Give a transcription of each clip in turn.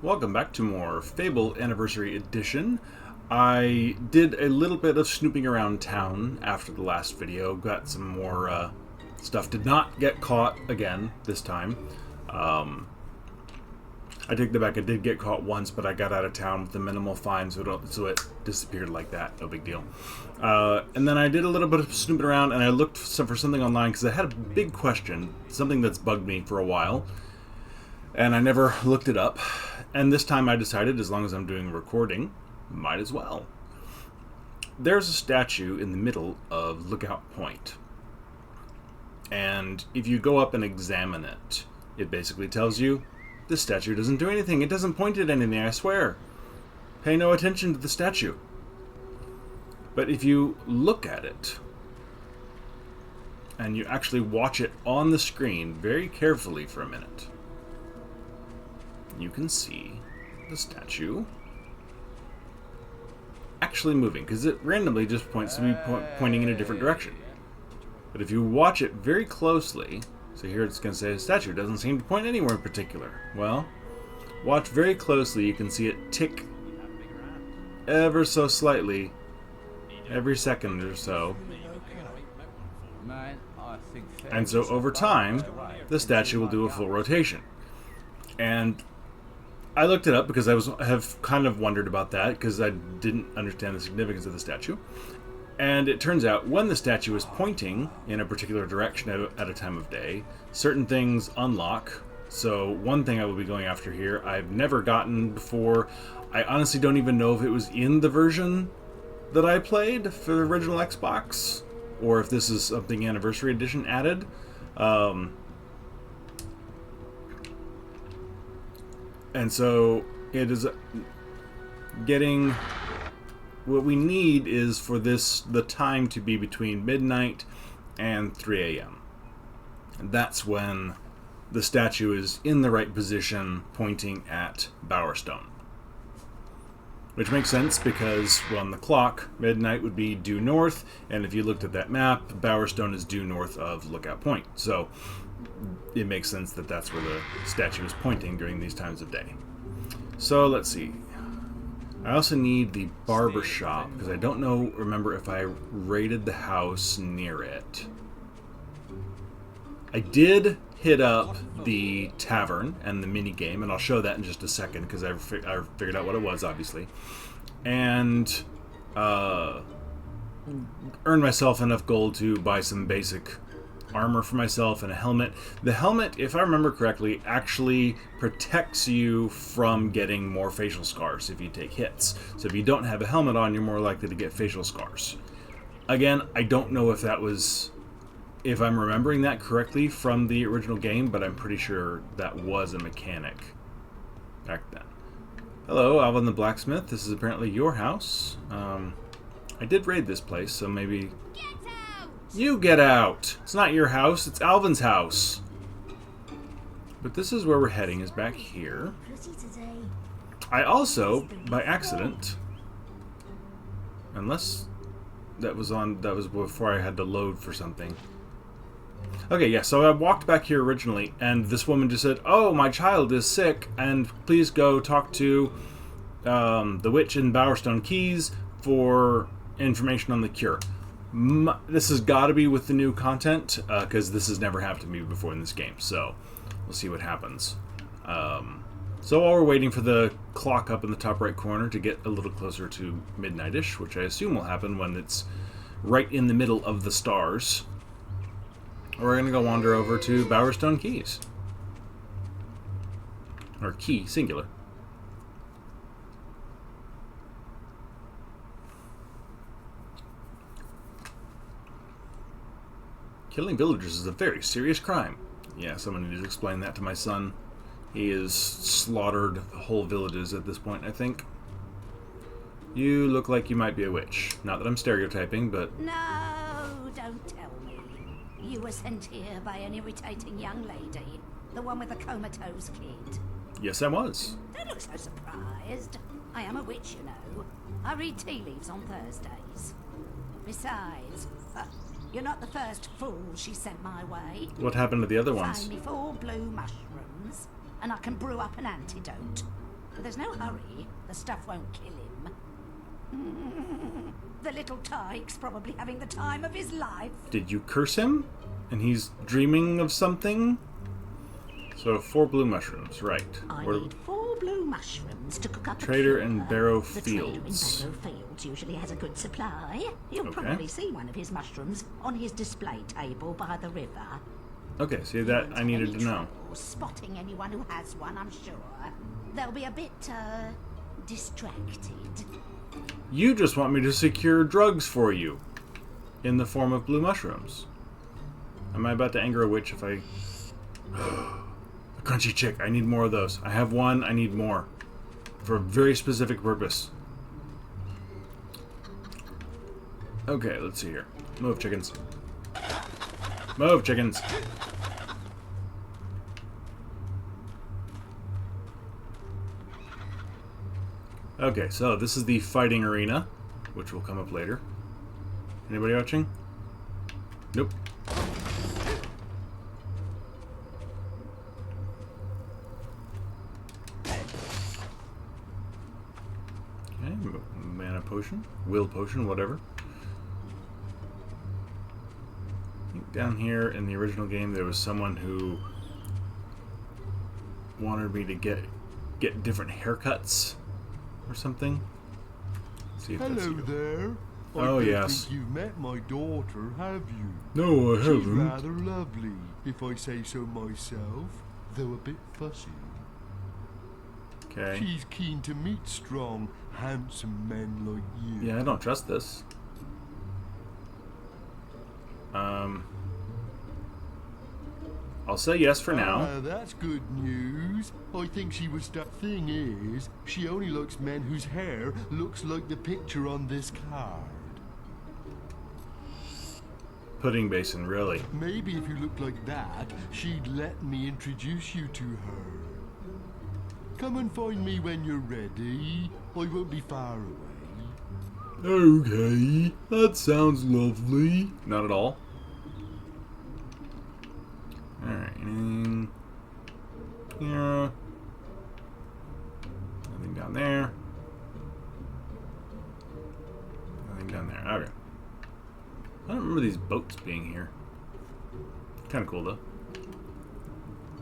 Welcome back to more Fable Anniversary Edition. I did a little bit of snooping around town after the last video, got some more stuff. Did not get caught again this time. I take that back, I did get caught once, but I got out of town with a minimal fine, so it disappeared like that, no big deal. And then I did a little bit of snooping around, and I looked for something online, because I had a big question, something that's bugged me for a while, and I never looked it up. And this time I decided, as long as I'm doing recording, might as well. There's a statue in the middle of Lookout Point. And if you go up and examine it, it basically tells you, this statue doesn't do anything. It doesn't point at anything, I swear. Pay no attention to the statue. But if you look at it, and you actually watch it on the screen very carefully for a minute, you can see the statue actually moving, because it randomly just points to me pointing in a different direction. But if you watch it very closely, so here it's going to say the statue doesn't seem to point anywhere in particular. Well, watch very closely, you can see it tick ever so slightly every second or so. And so over time, the statue will do a full rotation. And I looked it up because I have kind of wondered about that, because I didn't understand the significance of the statue. And it turns out when the statue is pointing in a particular direction at a time of day, certain things unlock. So one thing I will be going after here, I've never gotten before. I honestly don't even know if it was in the version that I played for the original Xbox, or if this is something Anniversary Edition added. And so it is getting... What we need is for the time to be between midnight and 3 a.m. And that's when the statue is in the right position pointing at Bowerstone. Which makes sense because, well, on the clock, midnight would be due north, and if you looked at that map, Bowerstone is due north of Lookout Point. So it makes sense that that's where the statue is pointing during these times of day. So let's see. I also need the barber shop, because I don't remember if I raided the house near it. I did hit up the tavern and the mini game, and I'll show that in just a second, because I figured out what it was, obviously. And earned myself enough gold to buy some basic armor for myself and a helmet. The helmet, if I remember correctly, actually protects you from getting more facial scars if you take hits. So if you don't have a helmet on, you're more likely to get facial scars. Again, I don't know if I'm remembering that correctly from the original game, but I'm pretty sure that was a mechanic back then. Hello, Alvin the Blacksmith. This is apparently your house. I did raid this place, so maybe... You get out! It's not your house, it's Alvin's house. But this is where we're heading, is back here. I also, by accident, unless that was before I had to load for something. Okay, yeah, so I walked back here originally, and this woman just said, "Oh, my child is sick, and please go talk to the witch in Bowerstone Keys for information on the cure." This has got to be with the new content, because this has never happened to me before in this game, so we'll see what happens. So while we're waiting for the clock up in the top right corner to get a little closer to midnight-ish, which I assume will happen when it's right in the middle of the stars, we're going to go wander over to Bowerstone Keys. Or key, singular. Killing villagers is a very serious crime. Yeah, someone needs to explain that to my son. He has slaughtered whole villages at this point, I think. You look like you might be a witch. Not that I'm stereotyping, but... No, don't tell me. You were sent here by an irritating young lady. The one with the comatose kid. Yes, I was. Don't look so surprised. I am a witch, you know. I read tea leaves on Thursdays. Besides... you're not the first fool she sent my way. What happened to the other ones? Find me 4 blue mushrooms, and I can brew up an antidote. But there's no hurry. The stuff won't kill him. The little tyke's probably having the time of his life. Did you curse him? And he's dreaming of something? So 4 blue mushrooms, right. I need 4 blue mushrooms to cook up Trader a cure. in Barrow The Fields. trader in Barrow Fields usually has a good supply. You'll Okay. probably see one of his mushrooms on his display table by the river. Okay, see that I needed to know. Trouble spotting anyone who has one, I'm sure. They'll be a bit, distracted. You just want me to secure drugs for you. In the form of blue mushrooms. Am I about to anger a witch if I... A crunchy chick. I need more of those. I have one. I need more. For a very specific purpose. Okay, let's see here. Move, chickens. Move, chickens. Okay, so this is the fighting arena, which will come up later. Anybody watching? Nope. Okay, mana potion, will potion, whatever. I think down here in the original game there was someone who wanted me to get different haircuts or something. Let's see if that's Hello you. there. Oh, I don't yes. think you've met my daughter, have you? No, I She's haven't. rather lovely, if I say so myself, though a bit fussy. Okay. She's keen to meet strong, handsome men like you. Yeah, I don't trust this. I'll say yes for now. Ah, that's good news. I think she was thing is, she only likes men whose hair looks like the picture on this card. Pudding basin, really. Maybe if you looked like that, she'd let me introduce you to her. Come and find me when you're ready. I won't be far away. Okay, that sounds lovely. Not at all. Alright, anything here? Nothing down there. Nothing down there. Okay. I don't remember these boats being here. Kind of cool though.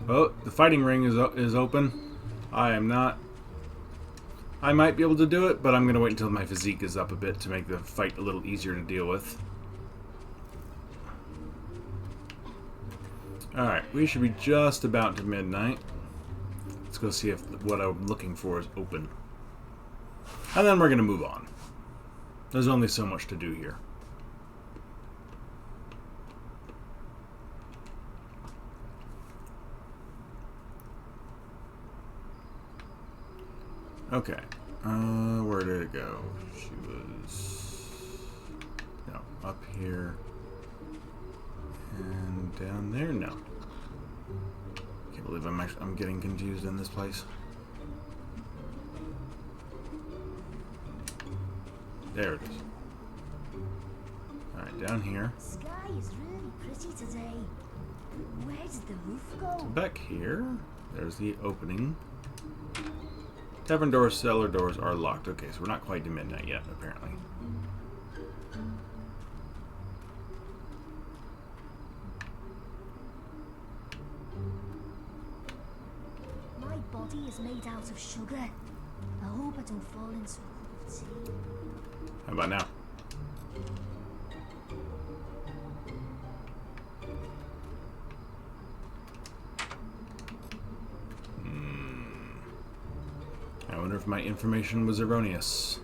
Oh, the fighting ring is open. I am not. I might be able to do it, but I'm going to wait until my physique is up a bit to make the fight a little easier to deal with. Alright, we should be just about to midnight. Let's go see if what I'm looking for is open. And then we're going to move on. There's only so much to do here. Okay. Where did it go? She was... No, up here. And down there? No. Can't believe I'm getting confused in this place. There it is. Alright, down here. Sky is really pretty today. Where did the roof go? Back here, there's the opening. Tavern doors, cellar doors are locked. Okay, so we're not quite to midnight yet, apparently. My body is made out of sugar. I hope I don't fall into a cup of tea. How about now? I wonder if my information was erroneous.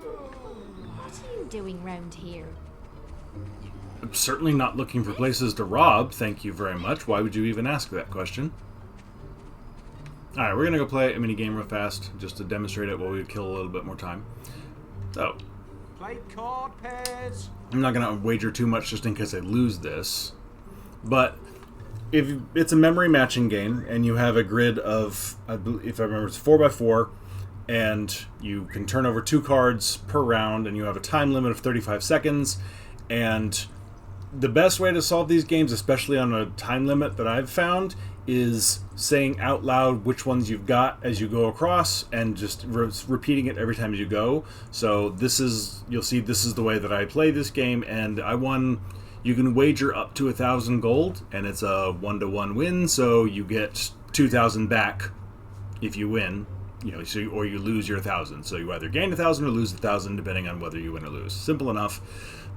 What are you doing round here? I'm certainly not looking for places to rob, thank you very much. Why would you even ask that question? Alright, we're gonna go play a mini game real fast, just to demonstrate it while we kill a little bit more time. So, Play card pairs. I'm not gonna wager too much just in case I lose this. But if it's a memory matching game and you have a grid of, if I remember, it's 4x4, and you can turn over 2 cards per round, and you have a time limit of 35 seconds, and the best way to solve these games, especially on a time limit that I've found, is saying out loud which ones you've got as you go across and just repeating it every time you go. So this is, you'll see this is the way that I play this game, and I won. You can wager up to 1,000 gold, and it's a 1-to-1 win, so you get 2,000 back if you win. You know, so, or you lose your 1,000. So you either gain 1,000 or lose 1,000, depending on whether you win or lose. Simple enough,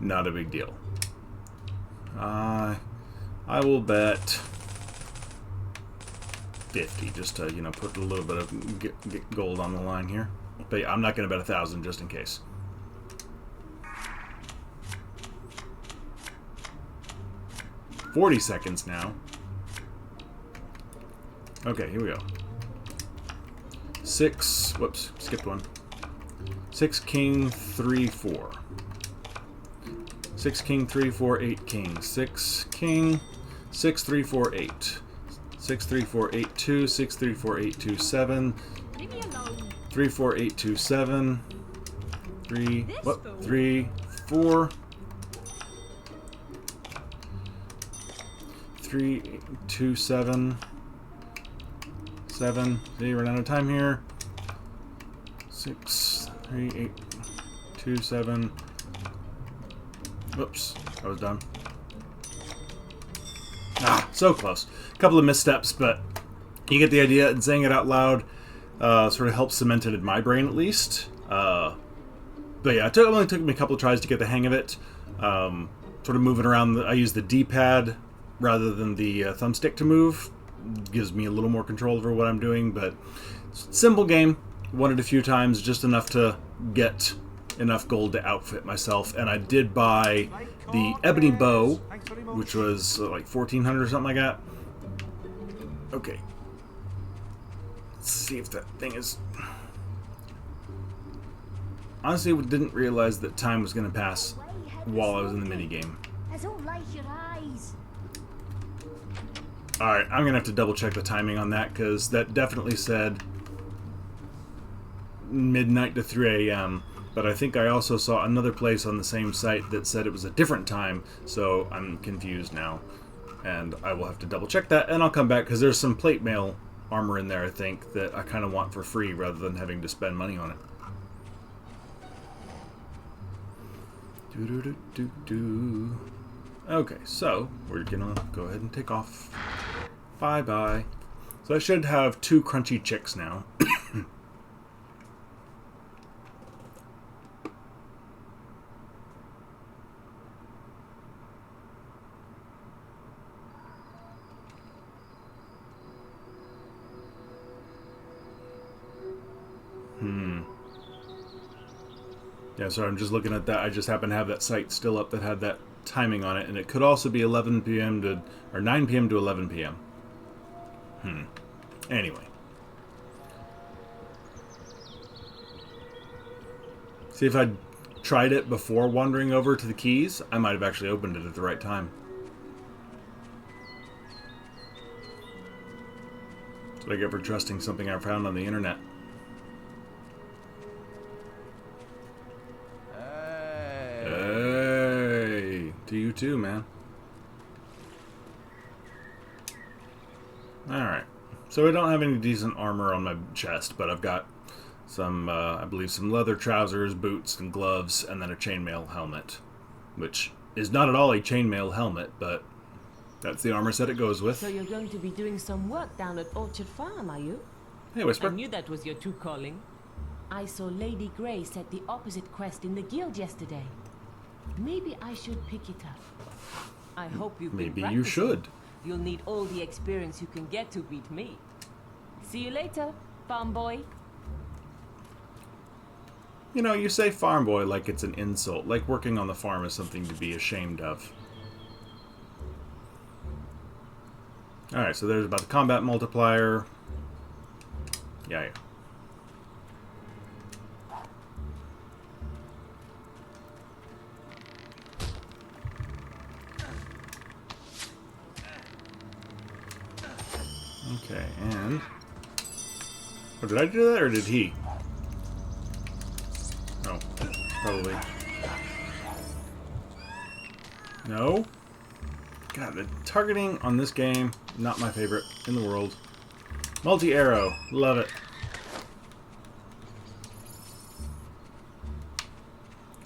not a big deal. I will bet 50, just to, you know, put a little bit of get gold on the line here. But yeah, I'm not going to bet 1,000 just in case. $40 now. Okay, here we go. 6, whoops, skipped one. 6 king, 3 4. 6 king, 3 4, 8 king. 6 king, 6 3 4 8. 6 3 4 8 2. 6 3 4 8 2 7. 3 4 8 2 7. 3 3 4. 3 2 7. 7. See, we're out of time here. 6 3 8 2 7. Whoops, I was done. Ah, so close. A couple of missteps, but you get the idea, and saying it out loud sort of helps cement it in my brain at least. But yeah, it only took me a couple of tries to get the hang of it. Sort of moving around, I use the D-pad rather than the thumbstick to move. Gives me a little more control over what I'm doing, but simple game. Won it a few times, just enough to get enough gold to outfit myself, and I did buy the ebony bow, which was like 1,400 or something like that. Okay, let's see if that thing is. Honestly, I didn't realize that time was going to pass while I was in the mini game. I don't like your eyes. All right, I'm going to have to double check the timing on that, because that definitely said midnight to 3 a.m. But I think I also saw another place on the same site that said it was a different time, so I'm confused now. And I will have to double check that, and I'll come back, because there's some plate mail armor in there, I think, that I kind of want for free rather than having to spend money on it. Okay, so we're gonna go ahead and take off. Bye-bye. So I should have 2 crunchy chicks now. Yeah, sorry, I'm just looking at that. I just happen to have that site still up that had that timing on it, and it could also be 11 p.m. to, or 9 p.m. to 11 p.m. Anyway. See, if I'd tried it before wandering over to the keys, I might have actually opened it at the right time. That's what I get for trusting something I found on the internet. Hey, to you too, man. Alright, so I don't have any decent armor on my chest, but I've got some, I believe some leather trousers, boots, and gloves, and then a chainmail helmet. Which is not at all a chainmail helmet, but that's the armor set it goes with. So you're going to be doing some work down at Orchard Farm, are you? Hey, Whisper. I knew that was your true calling. I saw Lady Grey set the opposite quest in the guild yesterday. Maybe I should pick it up. I hope you've been practicing. Maybe you should. You'll need all the experience you can get to beat me. See you later, farm boy. You know, you say farm boy like it's an insult, like working on the farm is something to be ashamed of. Alright, so there's about the combat multiplier. Yeah. Okay, and... Oh, did I do that, or did he? Oh, probably. No? God, the targeting on this game, not my favorite in the world. Multi-arrow, love it.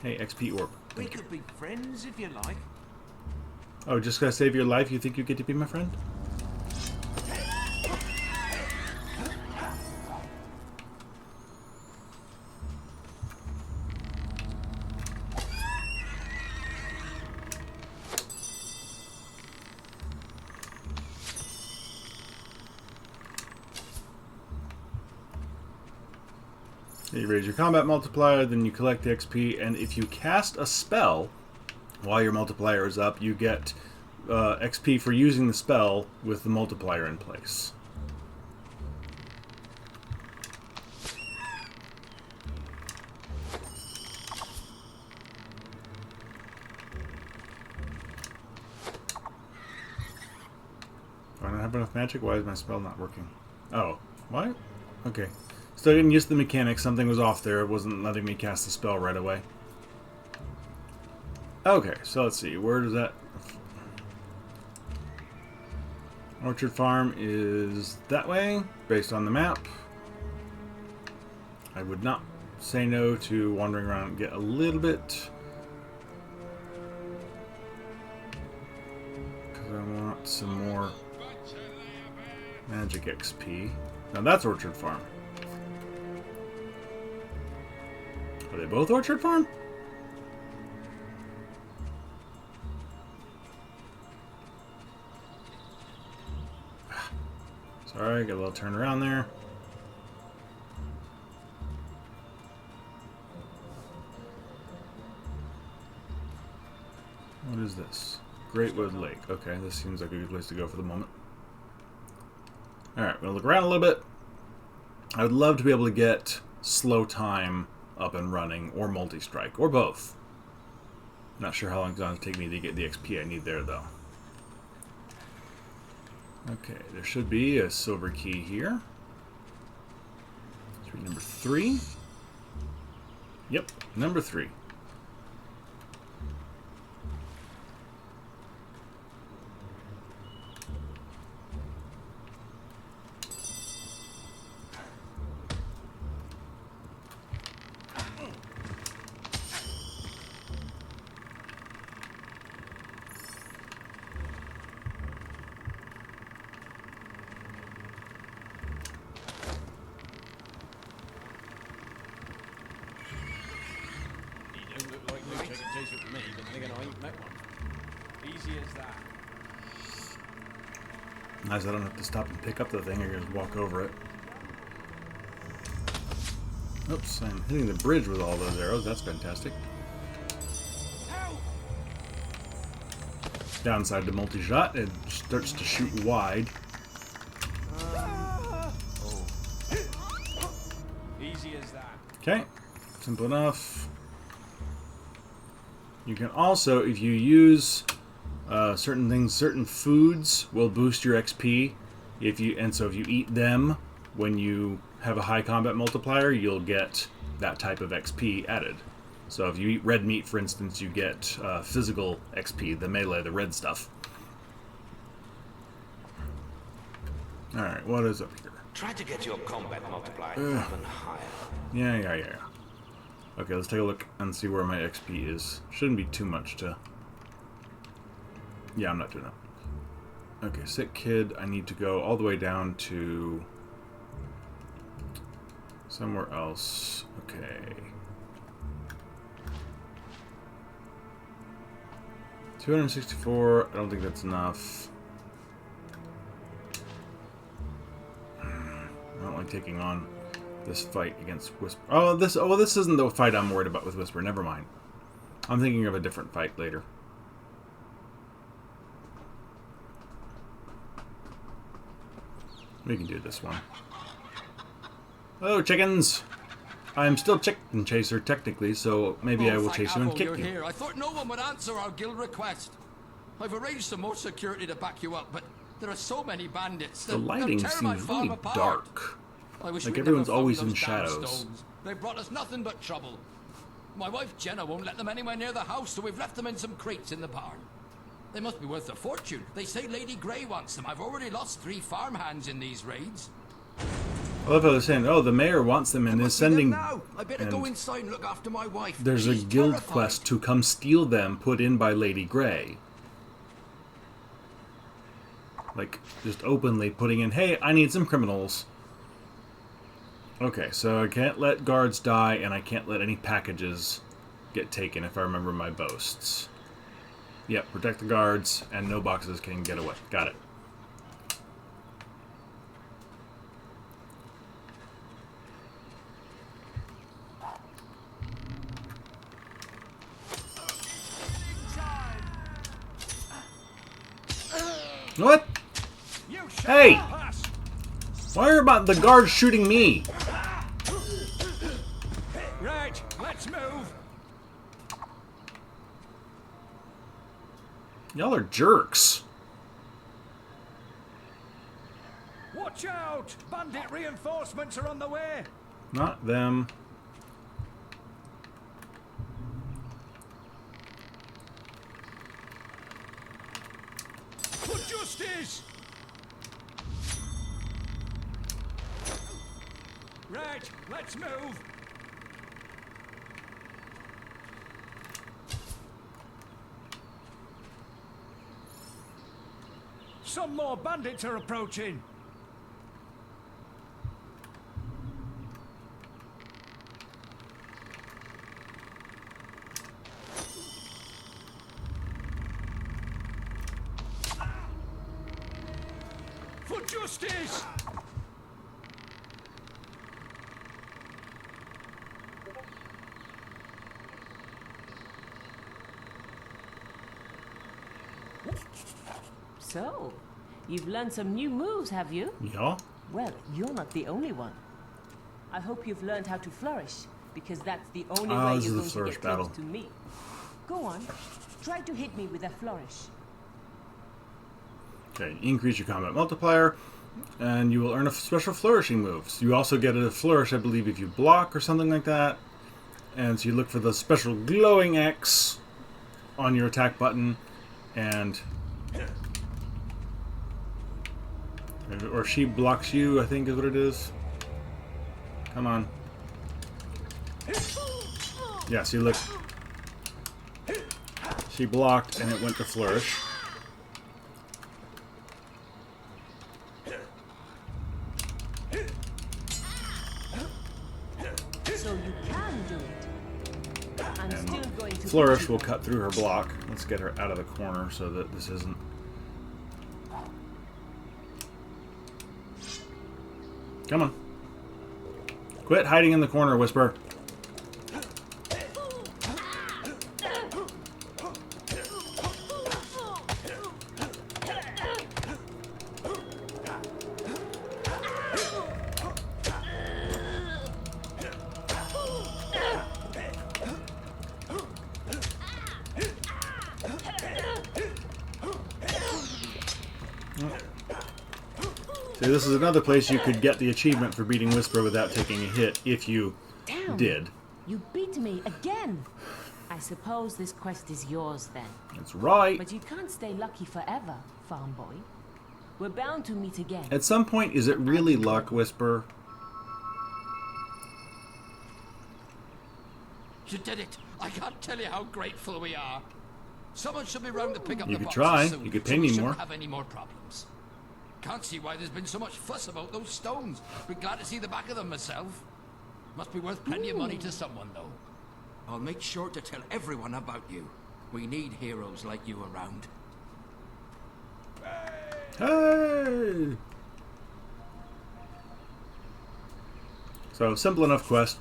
Hey, XP orb. We could be friends if you like. Oh, just gotta save your life, you think you get to be my friend? You raise your combat multiplier, then you collect the XP, and if you cast a spell while your multiplier is up, you get XP for using the spell with the multiplier in place. Do I not have enough magic? Why is my spell not working? Oh, what? Okay. So I didn't use the mechanics. Something was off there. It wasn't letting me cast the spell right away. Okay, so let's see. Where does that... Orchard Farm is that way, based on the map. I would not say no to wandering around and get a little bit... because I want some more magic XP. Now that's Orchard Farm. Are they both Orchard Farm? Sorry, got a little turn around there. What is this? Greatwood Lake. Okay, this seems like a good place to go for the moment. Alright, I'm going to look around a little bit. I would love to be able to get slow time up and running, or multi-strike, or both. Not sure how long it's going to take me to get the XP I need there, though. Okay, there should be a silver key here. Should be number 3. Yep, number 3. Easy as that. Nice, I don't have to stop and pick up the thing, I can just walk over it. Oops, I'm hitting the bridge with all those arrows, that's fantastic. Downside to multi-shot, it starts to shoot wide. Easy as that. Okay, simple enough. You can also, if you use certain things, certain foods will boost your XP. So if you eat them when you have a high combat multiplier, you'll get that type of XP added. So if you eat red meat, for instance, you get physical XP, the melee, the red stuff. Alright, what is up here? Try to get your combat multiplier even higher. Yeah. Okay, let's take a look and see where my XP is. Shouldn't be too much to... Yeah, I'm not doing that. Okay, sick kid. I need to go all the way down to... somewhere else. Okay. 264. I don't think that's enough. I don't like taking on this fight against Whisper. Oh, this isn't the fight I'm worried about with Whisper. Never mind. I'm thinking of a different fight later. We can do this one. Oh, chickens! I'm still chicken chaser technically, so maybe I will chase you and kick you. Here. I thought no one would answer our guild request. I've arranged some more security to back you up, but there are so many bandits. The lighting seems really dark. I wish like everyone's always in shadows. They brought us nothing but trouble. My wife Jenna won't let them anywhere near the house, so we've left them in some crates in the barn. They must be worth a fortune. They say Lady Grey wants them. I've already lost 3 farmhands in these raids. I love how they're saying, oh, the mayor wants them and is sending... now. I better go inside and look after my wife. There's a She's guild terrified. quest to come steal them put in by Lady Grey. Like, just openly putting in, hey, I need some criminals. Okay, so I can't let guards die, and I can't let any packages get taken, if I remember my boasts. Yep, protect the guards, and no boxes can get away. Got it. What? Hey! Why are about the guards shooting me? Right, let's move. Y'all are jerks. Watch out! Bandit reinforcements are on the way. Not them. For justice! Right, let's move. Some more bandits are approaching. For justice! So, you've learned some new moves, have you? Yeah? Well, you're not the only one. I hope you've learned how to flourish, because that's the only way this you're is a going to flourish get battle. close to me. Go on, try to hit me with a flourish. Okay, increase your combat multiplier, and you will earn a special flourishing move. So you also get a flourish, I believe, if you block or something like that. And so you look for the special glowing X on your attack button, and... Or she blocks you, I think is what it is. Come on. Yeah, so you look... She blocked, and it went to flourish. So you can do it. I'm still going to Flourish hit will you. cut through her block. Let's get her out of the corner so that this isn't... Come on. Quit hiding in the corner, Whisper. See, this is another place you could get the achievement for beating Whisper without taking a hit, if you Damn. did. You beat me again. I suppose this quest is yours then. That's right. But you can't stay lucky forever, farm boy. We're bound to meet again. At some point, is it really luck, Whisper? You did it. I can't tell you how grateful we are. Someone should be round to pick up You the could boxes try. soon, You could so pay we me shouldn't more. have any more problems. Can't see why there's been so much fuss about those stones. Be glad to see the back of them myself. Must be worth plenty of money to someone, though. I'll make sure to tell everyone about you. We need heroes like you around. Hey! So, simple enough quest.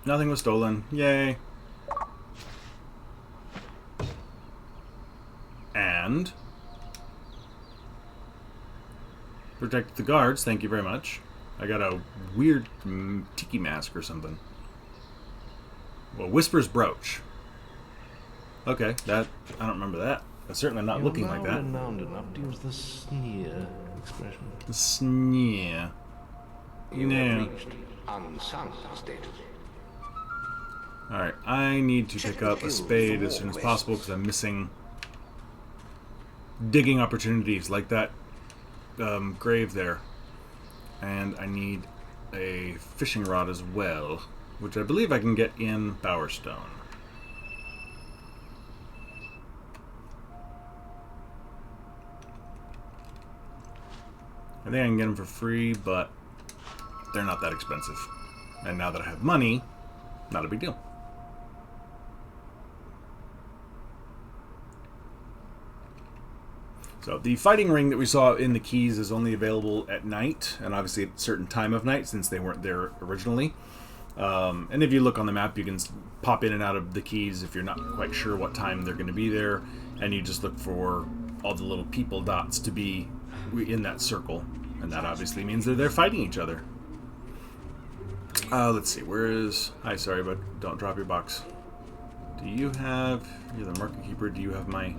Nothing was stolen. Yay. And... protect the guards, thank you very much. I got a weird tiki mask or something. Well, Whisper's brooch. Okay, that... I don't remember that. That's certainly not looking like that. Renowned enough to use the sneer expression. The sneer. You No. have reached unsung status. Alright, I need to pick up a spade as soon as possible because I'm missing digging opportunities like that grave there. And I need a fishing rod as well, which I believe I can get in Bowerstone. I think I can get them for free, but they're not that expensive. And now that I have money, not a big deal. So the fighting ring that we saw in the keys is only available at night, and obviously at a certain time of night since they weren't there originally. And if you look on the map, you can pop in and out of the keys if you're not quite sure what time they're going to be there, and you just look for all the little people dots to be in that circle, and that obviously means that they're fighting each other. Let's see, where is... Hi, sorry, but don't drop your box. Do you have... You're the market keeper, do you have my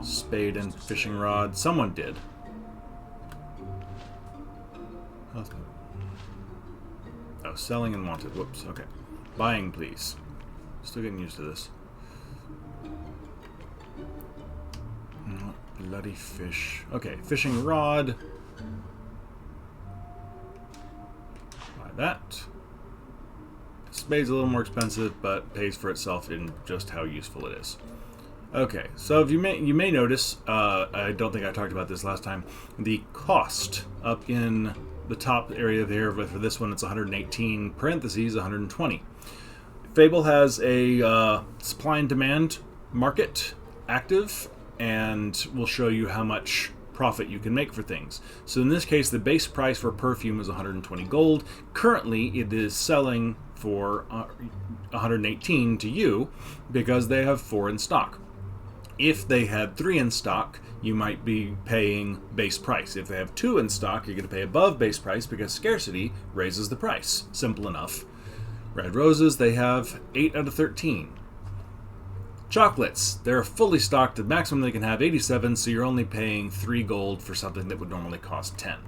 spade and fishing rod? Someone did. Oh, selling and wanted. Whoops, okay. Buying, please. Still getting used to this. Bloody fish. Okay, fishing rod. Buy that. Spade's a little more expensive, but pays for itself in just how useful it is. Okay, so if you may notice, I don't think I talked about this last time, the cost up in the top area there, but for this one it's 118 parentheses 120. Fable has a supply and demand market active, and will show you how much profit you can make for things. So in this case, the base price for perfume is 120 gold. Currently, it is selling for 118 to you because they have 4 in stock. If they had 3 in stock, you might be paying base price. If they have 2 in stock, you're going to pay above base price because scarcity raises the price. Simple enough. Red roses, they have 8 out of 13. Chocolates, they're fully stocked. The maximum they can have 87, so you're only paying 3 gold for something that would normally cost 10.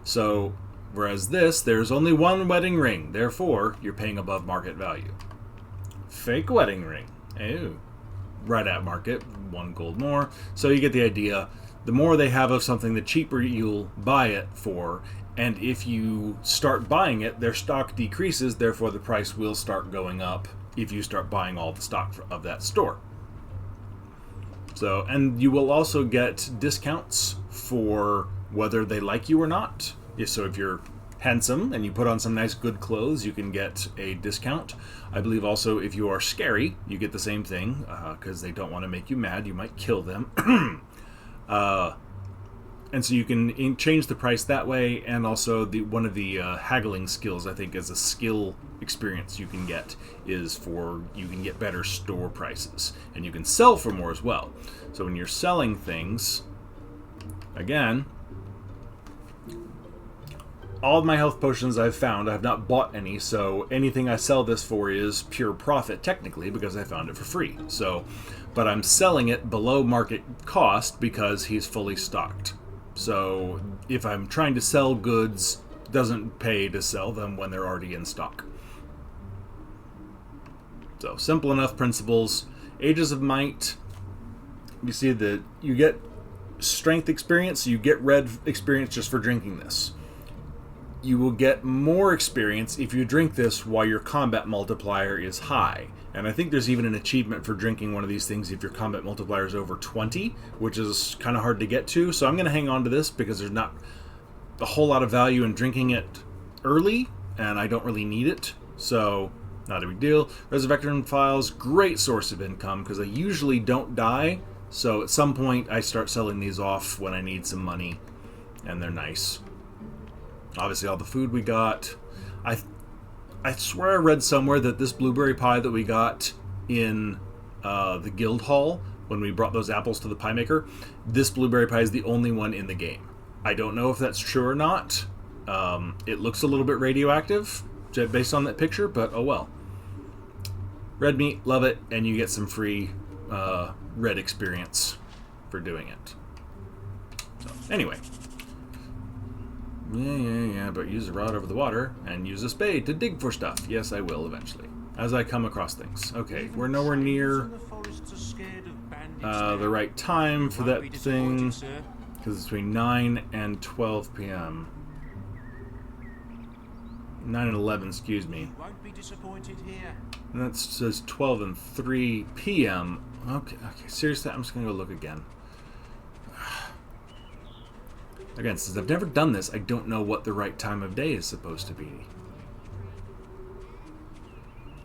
So, whereas this, there's only 1 wedding ring, therefore you're paying above market value. Fake wedding ring. Ew. Right at market, 1 gold more. So you get the idea. The more they have of something, the cheaper you'll buy it for. And if you start buying it, their stock decreases, therefore the price will start going up if you start buying all the stock of that store. So, and you will also get discounts for whether they like you or not. So if you're handsome and you put on some nice good clothes, you can get a discount. I believe also if you are scary, you get the same thing, because they don't want to make you mad. You might kill them. And so you can change the price that way, and also one of the haggling skills, I think, as a skill experience you can get, is for you can get better store prices, and you can sell for more as well. So when you're selling things, again, all of my health potions I've found, I have not bought any, so anything I sell this for is pure profit, technically, because I found it for free. So, but I'm selling it below market cost because he's fully stocked. So if I'm trying to sell goods, it doesn't pay to sell them when they're already in stock. So simple enough principles. Ages of Might, you see that you get strength experience, you get red experience just for drinking this. You will get more experience if you drink this while your combat multiplier is high. And I think there's even an achievement for drinking one of these things if your combat multiplier is over 20, which is kind of hard to get to. So I'm going to hang on to this because there's not a whole lot of value in drinking it early, and I don't really need it. So, not a big deal. Resurrection Files, great source of income because I usually don't die. So at some point I start selling these off when I need some money, and they're nice. Obviously all the food we got. I swear I read somewhere that this blueberry pie that we got in the guild hall when we brought those apples to the pie maker, this blueberry pie is the only one in the game. I don't know if that's true or not. It looks a little bit radioactive based on that picture, but oh well. Red meat, love it, and you get some free red experience for doing it. So, anyway. Yeah, but use a rod over the water and use a spade to dig for stuff. Yes, I will eventually. as I come across things. Okay, we're nowhere near the right time for that thing, because it's between 9 and 12 p.m. 9 and 11, excuse me. Won't be disappointed here. And that says 12 and 3 p.m. Okay, seriously, I'm just gonna go look again. Again, since I've never done this, I don't know what the right time of day is supposed to be.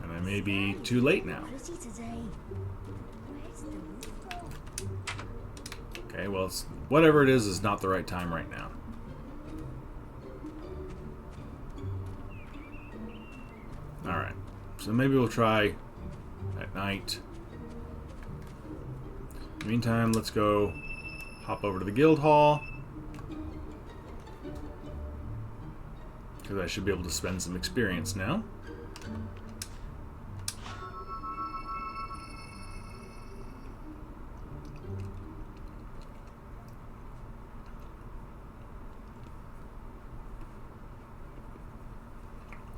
And I may be too late now. Pretty today. Where's the roof go? Okay, well, whatever it is not the right time right now. Alright, so maybe we'll try at night. In the meantime, let's go hop over to the guild hall. Because I should be able to spend some experience now.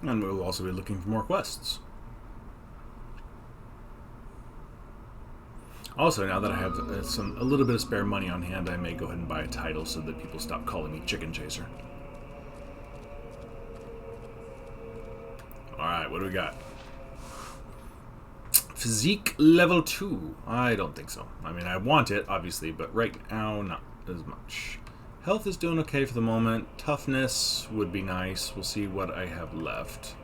And we'll also be looking for more quests. Also, now that I have a little bit of spare money on hand, I may go ahead and buy a title so that people stop calling me Chicken Chaser. Alright, what do we got? Physique level 2. I don't think so. I mean, I want it, obviously, but right now, not as much. Health is doing okay for the moment. Toughness would be nice. We'll see what I have left.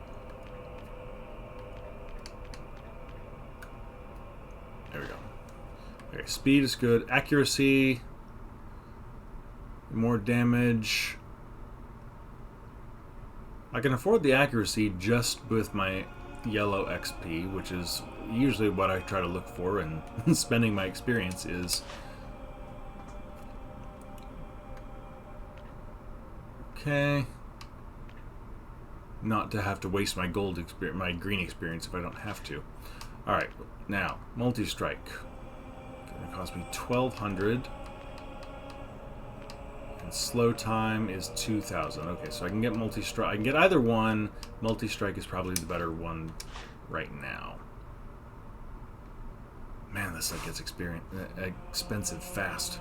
There we go. Okay, speed is good. Accuracy. More damage. I can afford the accuracy just with my yellow XP, which is usually what I try to look for, and spending my experience is. Okay. Not to have to waste my gold experience, my green experience if I don't have to. Alright, now, multi-strike. Gonna cost me 1,200. And slow time is 2,000. Okay, so I can get multi-strike. I can get either one. Multi-strike is probably the better one right now. Man, this stuff gets expensive fast.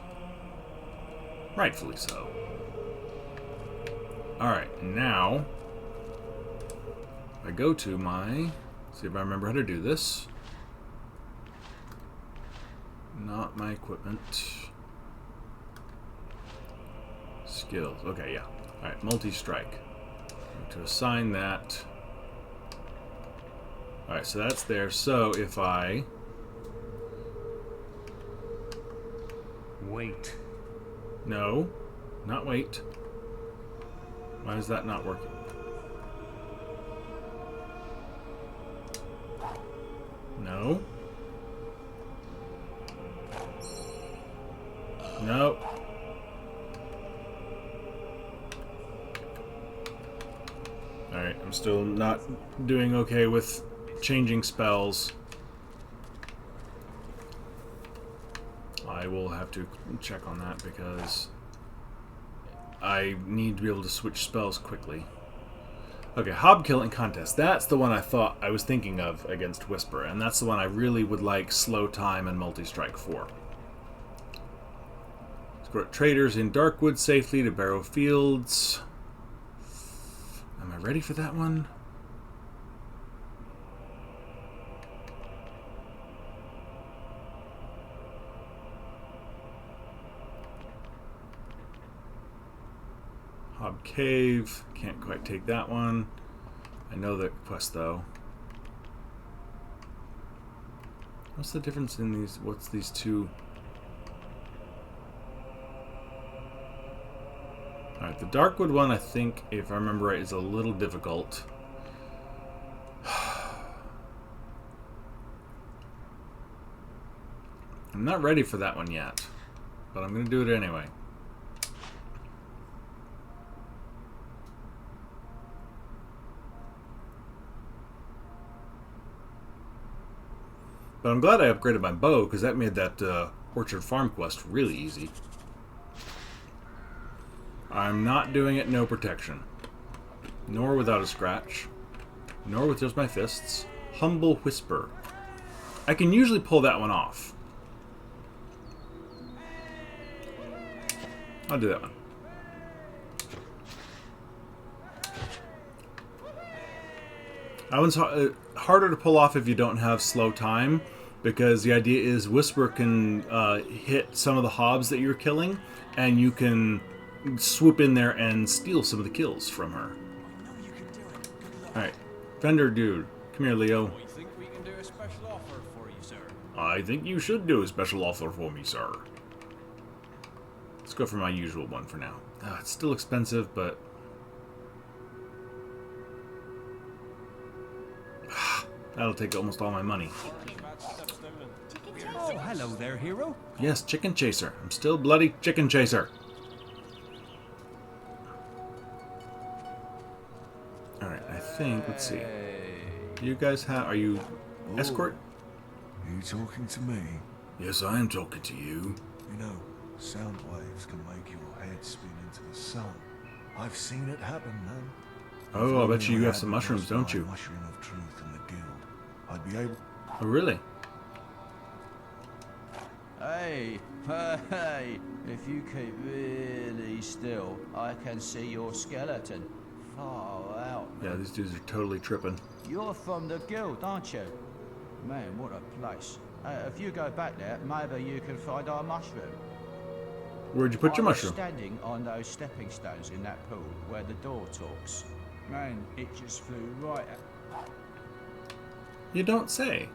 Rightfully so. Alright, now I go to my, see if I remember how to do this. Not my equipment. Skills. Okay, yeah. Alright, multi-strike. To assign that. Alright, so that's there. So if I Wait. no, not wait. Why is that not working? No. No. Alright, I'm still not doing okay with changing spells. I will have to check on that because I need to be able to switch spells quickly. Okay, Hob Killing Contest. That's the one I thought I was thinking of against Whisper, and that's the one I really would like slow time and multi-strike for. Escort traders in Darkwood safely to Barrow Fields. Am I ready for that one? Hob Cave. Can't quite take that one. I know that quest though. What's the difference in these? What's these two? Alright, the Darkwood one, I think, if I remember right, is a little difficult. I'm not ready for that one yet, but I'm going to do it anyway. But I'm glad I upgraded my bow, because that made that Orchard Farm quest really easy. I'm not doing it no protection. Nor without a scratch. Nor with just my fists. Humble Whisper. I can usually pull that one off. I'll do that one. That one's harder to pull off if you don't have slow time, because the idea is Whisper can hit some of the hobs that you're killing, and you can swoop in there and steal some of the kills from her. Alright, vendor dude, come here, Leo. I think we can do a special offer for you, sir. I think you should do a special offer for me, sir. Let's go for my usual one for now. It's still expensive, but... that'll take almost all my money. Oh, hello there, hero. Yes, Chicken Chaser. I'm still bloody Chicken Chaser. Alright, I think, let's see. You guys have... Are you escort? Are you talking to me? Yes, I am talking to you. You know, sound waves can make your head spin into the sun. I've seen it happen, man. Oh, I bet you If have had some the mushrooms, most don't fine you? Mushroom of truth in the guild, I'd be able... Oh, really? Hey, hey, if you keep really still, I can see your skeleton. Far out. Yeah, these dudes are totally tripping. You're from the guild, aren't you? Man, what a place. If you go back there, maybe you can find our mushroom. Where'd you put your I was mushroom? standing on those stepping stones in that pool where the door talks. Man, it just flew right at... You don't say.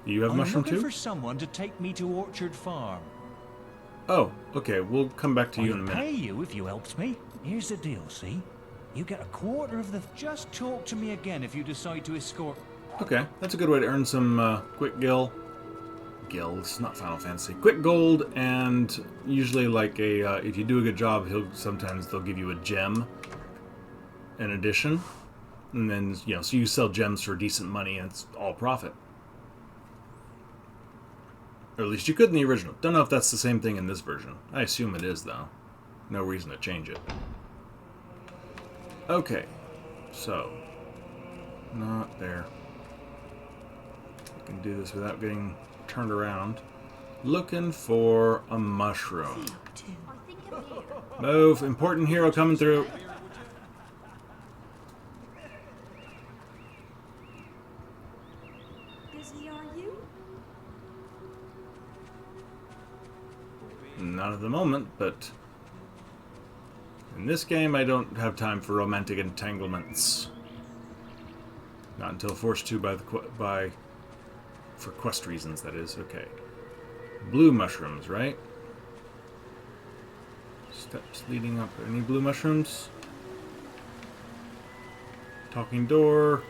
You have I'm mushroom looking too? for someone to take me to Orchard Farm. Oh, okay. We'll come back to you in a I'll minute. pay you if you helps me. Here's the deal, see? You get a quarter of the... Just talk to me again if you decide to escort... Okay, that's a good way to earn some quick gil. It's not Final Fantasy. Quick gold, and usually like a... if you do a good job, sometimes they'll give you a gem in addition. And then, you know, so you sell gems for decent money, and it's all profit. Or at least you could in the original. Don't know if that's the same thing in this version. I assume it is, though. No reason to change it. Okay. So. Not there. I can do this without getting turned around. Looking for a mushroom. Move. Important hero coming through. Busy are you? Not at the moment, but in this game I don't have time for romantic entanglements. Not until forced to for quest reasons, that is. Okay. Blue mushrooms, right? Steps leading up. Any blue mushrooms? Talking door.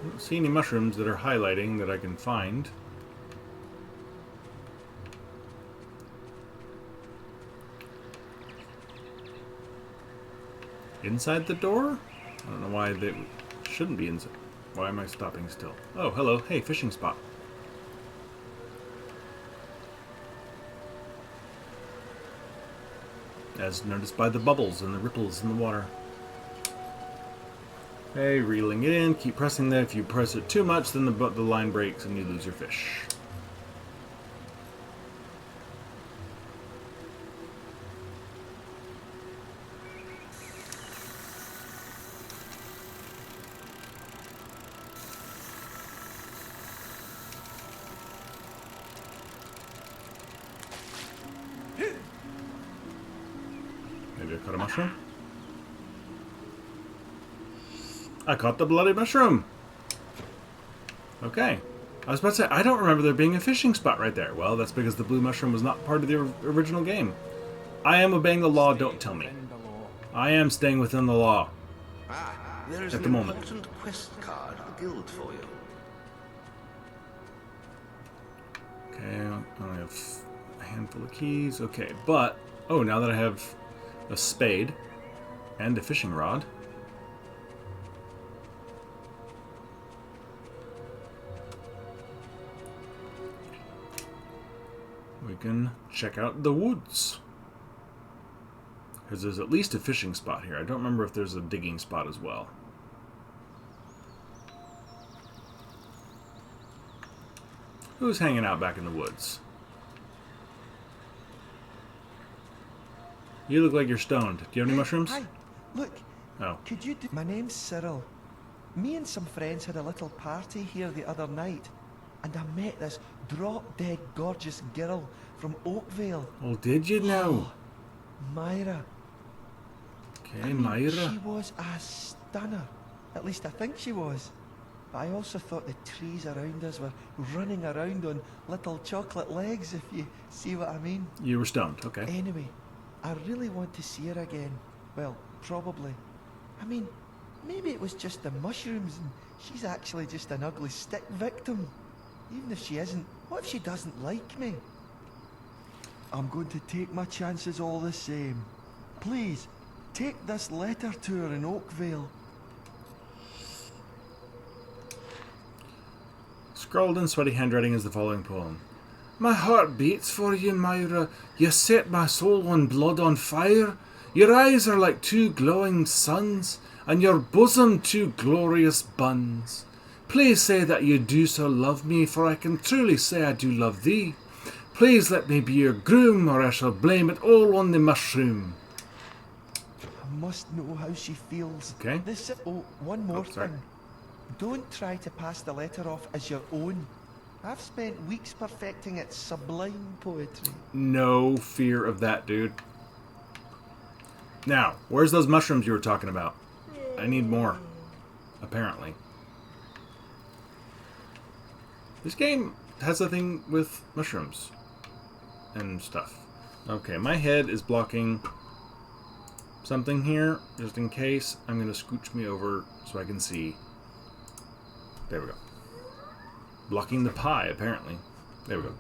I don't see any mushrooms that are highlighting that I can find. Inside the door? I don't know why they shouldn't be inside. Why am I stopping still? Oh, hello. Hey, fishing spot. As noticed by the bubbles and the ripples in the water. Okay, reeling it in. Keep pressing that. If you press it too much, then the line breaks and you lose your fish. Maybe I caught a mushroom? I caught the bloody mushroom! Okay. I was about to say, I don't remember there being a fishing spot right there. Well, that's because the blue mushroom was not part of the original game. I am obeying the law, don't tell me. I am staying within the law. There is At an the moment. important quest card at the guild for you. Okay, I only have a handful of keys. Okay, but... Oh, now that I have a spade and a fishing rod... we can check out the woods. Because there's at least a fishing spot here. I don't remember if there's a digging spot as well. Who's hanging out back in the woods? You look like you're stoned. Do you have any mushrooms? Hi, look. Oh. Could you do... My name's Cyril. Me and some friends had a little party here the other night, and I met this drop-dead gorgeous girl from Oakvale. Oh, did you now? Myra. Okay, Myra. She was a stunner. At least I think she was. But I also thought the trees around us were running around on little chocolate legs, if you see what I mean. You were stoned, okay. Anyway, I really want to see her again. Well, probably. I mean, maybe it was just the mushrooms and she's actually just an ugly stick victim. Even if she isn't, what if she doesn't like me? I'm going to take my chances all the same. Please, take this letter to her in Oakvale. Scrawled in sweaty handwriting is the following poem. My heart beats for you, Myra. You set my soul on blood on fire. Your eyes are like two glowing suns, and your bosom two glorious buns. Please say that you do so love me, for I can truly say I do love thee. Please let me be your groom, or I shall blame it all on the mushroom. I must know how she feels. Okay. One more thing. Don't try to pass the letter off as your own. I've spent weeks perfecting its sublime poetry. No fear of that, dude. Now, where's those mushrooms you were talking about? I need more. Apparently. This game has a thing with mushrooms and stuff. Okay, my head is blocking something here. Just in case, I'm going to scooch me over so I can see. There we go. Blocking the pie, apparently. There we go.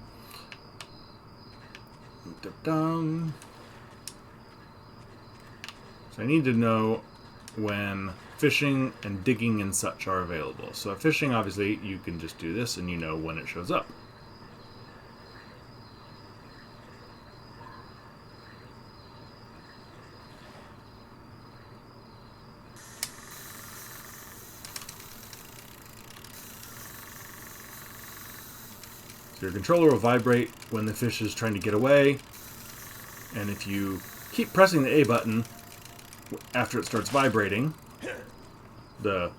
Dum-dum. So I need to know when fishing and digging and such are available. So fishing, obviously, you can just do this and you know when it shows up. So your controller will vibrate when the fish is trying to get away, and if you keep pressing the A button after it starts vibrating, the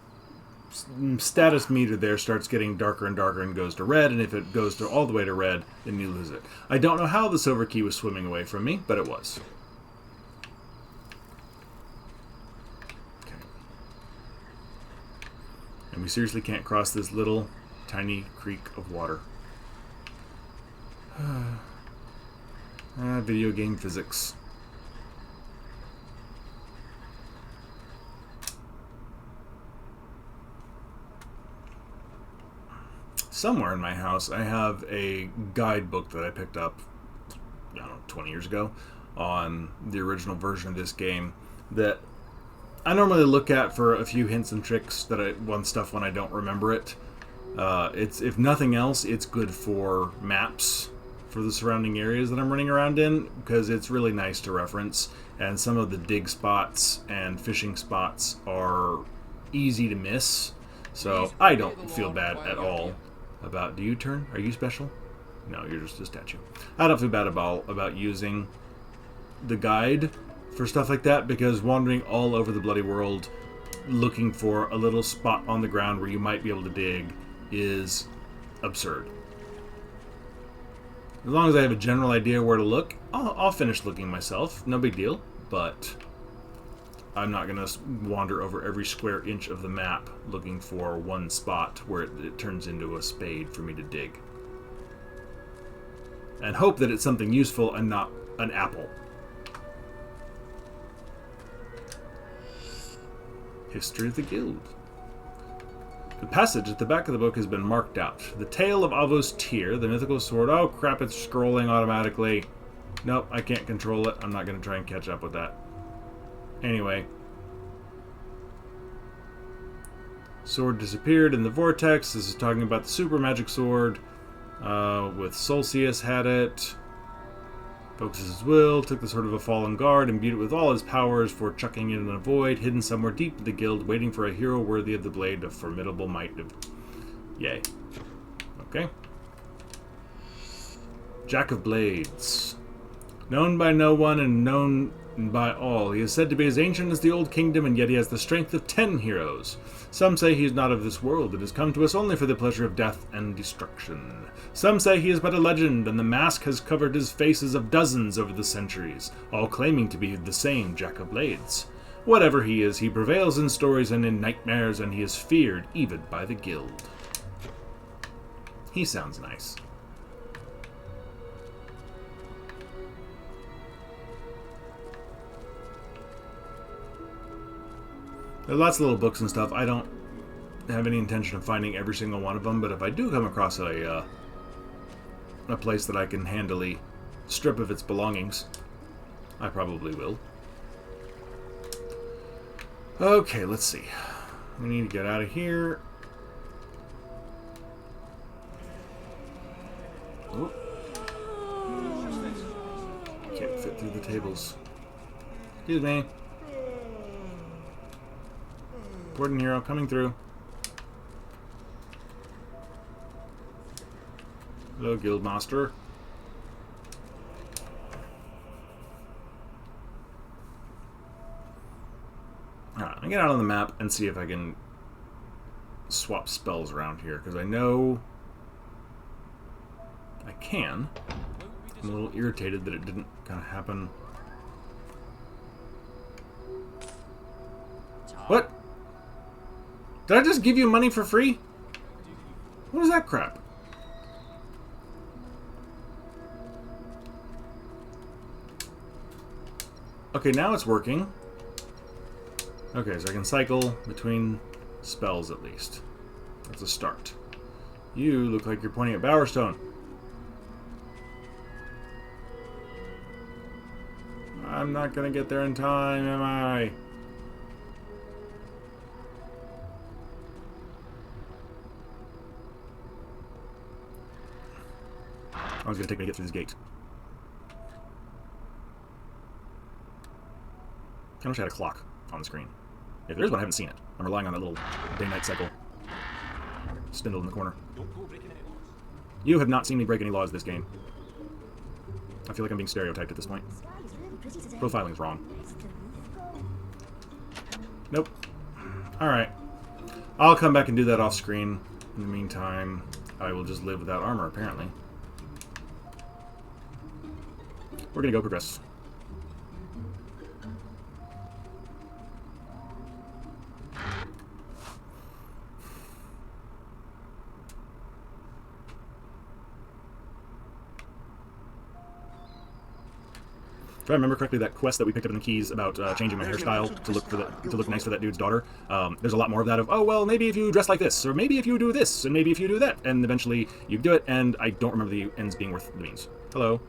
status meter there starts getting darker and darker and goes to red, and if it goes to all the way to red, then you lose it. I don't know how the silver key was swimming away from me, but it was. Okay. And we seriously can't cross this little tiny creek of water. Video game physics. Somewhere in my house, I have a guidebook that I picked up, I don't know, 20 years ago, on the original version of this game that I normally look at for a few hints and tricks that stuff when I don't remember it. It's, if nothing else, it's good for maps for the surrounding areas that I'm running around in, because it's really nice to reference, and some of the dig spots and fishing spots are easy to miss, so I don't feel bad at all about... Do you turn? Are you special? No, you're just a statue. I don't feel bad about using the guide for stuff like that, because wandering all over the bloody world looking for a little spot on the ground where you might be able to dig is absurd. As long as I have a general idea where to look, I'll finish looking myself. No big deal. But I'm not going to wander over every square inch of the map looking for one spot where it turns into a spade for me to dig. And hope that it's something useful and not an apple. History of the Guild. The passage at the back of the book has been marked out. The Tale of Avos Tyr, the mythical sword. Oh crap, it's scrolling automatically. Nope, I can't control it. I'm not going to try and catch up with that. Anyway. Sword disappeared in the vortex. This is talking about the super magic sword. With Solcius had it. Focuses his will, took the sword of a fallen guard, imbued it with all his powers for chucking it in a void, hidden somewhere deep in the guild, waiting for a hero worthy of the blade of formidable might of... Yay. Okay. Jack of Blades. Known by no one and known by all, he is said to be as ancient as the Old Kingdom, and yet he has the strength of 10 heroes. Some say he is not of this world, and has come to us only for the pleasure of death and destruction. Some say he is but a legend, and the mask has covered his faces of dozens over the centuries, all claiming to be the same Jack of Blades. Whatever he is, he prevails in stories and in nightmares, and he is feared even by the guild. He sounds nice. There are lots of little books and stuff. I don't have any intention of finding every single one of them, but if I do come across a place that I can handily strip of its belongings, I probably will. Okay, let's see. We need to get out of here. Oh. Can't fit through the tables. Excuse me. Important hero coming through. Hello, Guildmaster. Alright, let me get out on the map and see if I can swap spells around here, because I know I can. I'm a little irritated that it didn't kind of happen. What? Did I just give you money for free? What is that crap? Okay, now it's working. Okay, so I can cycle between spells at least. That's a start. You look like you're pointing at Bowerstone. I'm not gonna get there in time, am I? How long is it gonna take me to get through this gate? I wish I had a clock on the screen. If there is one, I haven't seen it. I'm relying on that little day-night cycle spindle in the corner. You have not seen me break any laws this game. I feel like I'm being stereotyped at this point. Profiling's wrong. Nope. Alright. I'll come back and do that off screen. In the meantime, I will just live without armor, apparently. We're gonna go progress. If I remember correctly, that quest that we picked up in the keys about changing my hairstyle to look nice for that dude's daughter, there's a lot more of that of, oh, well, maybe if you dress like this, or maybe if you do this, and maybe if you do that, and eventually you do it, and I don't remember the ends being worth the means. Hello.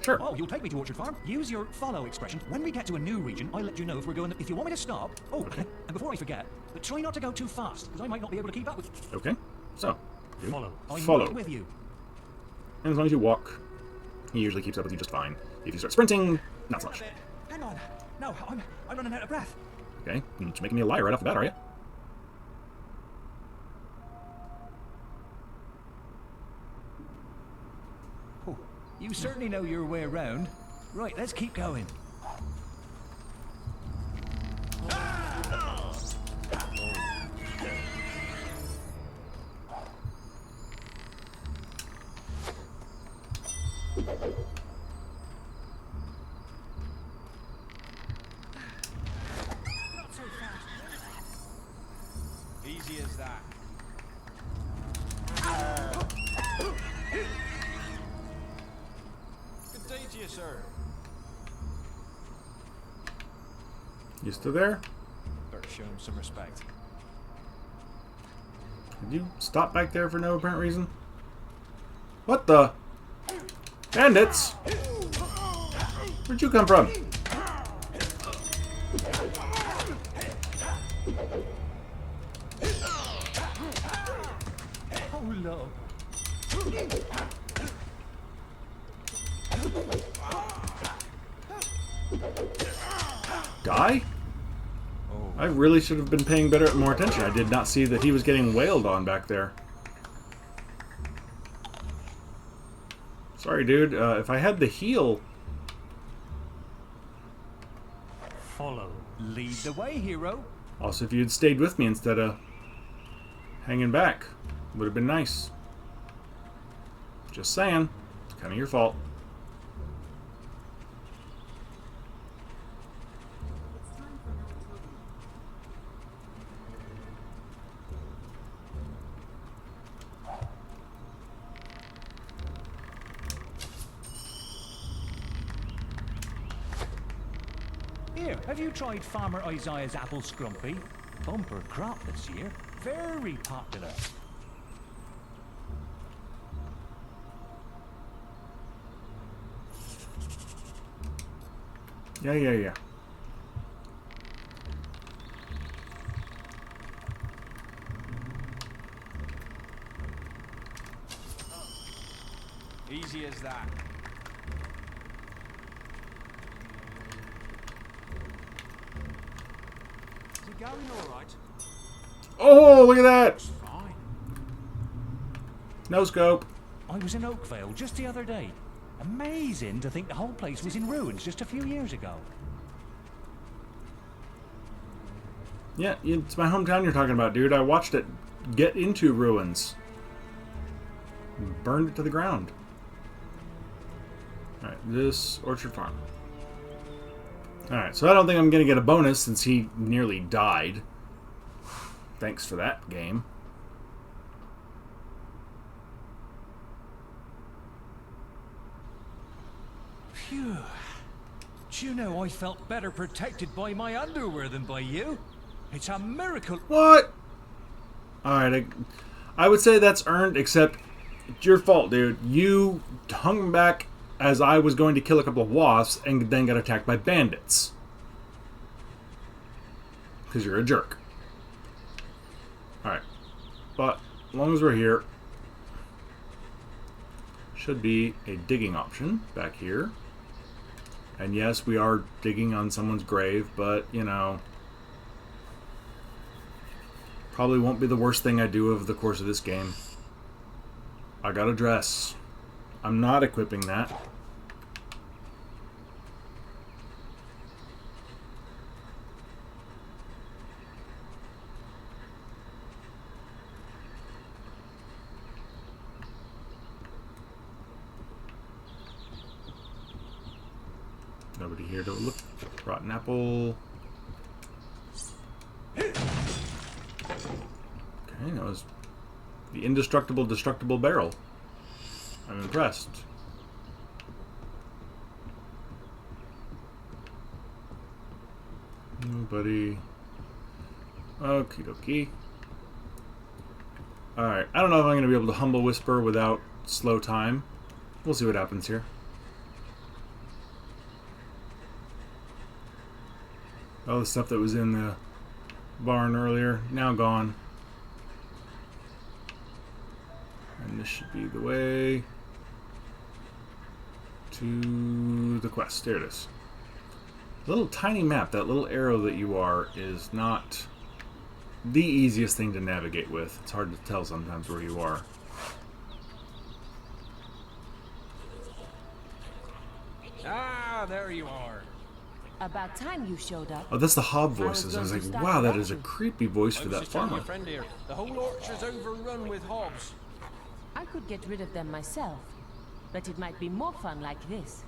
Sure. Oh, you'll take me to Orchard Farm? Use your follow expression. When we get to a new region, I'll let you know if we're going... If you want me to stop... Oh, okay. And before I forget, but try not to go too fast, because I might not be able to keep up with... Okay. So. Follow. Follow. I'm right with you. And as long as you walk, he usually keeps up with you just fine. If you start sprinting, not so much. Hang on. No, I'm running out of breath. Okay. You're making me a liar right off the bat, are you? You certainly know your way around. Right, let's keep going. Easy as that. Good day to you, sir. You still there? Better show him some respect. Did you stop back there for no apparent reason? What the? Bandits! Where'd you come from? Oh, no. die? I really should have been paying more attention. I did not see that he was getting wailed on back there. Sorry, dude. If I had the heal... Follow. Lead the way, hero. Also, if you had stayed with me instead of hanging back, would have been nice. Just saying. It's kind of your fault. Here, have you tried Farmer Isaiah's apple scrumpy? Bumper crop this year. Very popular. Yeah. Easy as that. Is it going all right? Oh, look at that! Fine. No scope. I was in Oakvale just the other day. Amazing to think the whole place was in ruins just a few years ago. Yeah, it's my hometown you're talking about, dude. I watched it get into ruins. And burned it to the ground. Alright, this Orchard Farm. Alright, so I don't think I'm going to get a bonus since he nearly died. Thanks for that, game. Phew. Do you know I felt better protected by my underwear than by you? It's a miracle. What? Alright, I would say that's earned, except it's your fault, dude. You hung back as I was going to kill a couple of wasps and then got attacked by bandits. Because you're a jerk. Alright. But, as long as we're here, should be a digging option back here. And yes, we are digging on someone's grave, but, you know, probably won't be the worst thing I do over the course of this game. I got a dress. I'm not equipping that. Nobody here to look. Rotten apple. Okay, that was the indestructible, destructible barrel. I'm impressed. Nobody. Okie dokie. Alright, I don't know if I'm going to be able to Humble Whisper without slow time. We'll see what happens here. All the stuff that was in the barn earlier, now gone. And this should be the way to the quest. There it is. Little tiny map, that little arrow that you are, is not the easiest thing to navigate with. It's hard to tell sometimes where you are. Ah, there you are. About time you showed up. Oh, that's the Hob voices. I was like, wow, that is a creepy voice for that farmer. Friend here. The whole orchard's overrun with hobs. I could get rid of them myself, but it might be more fun like this.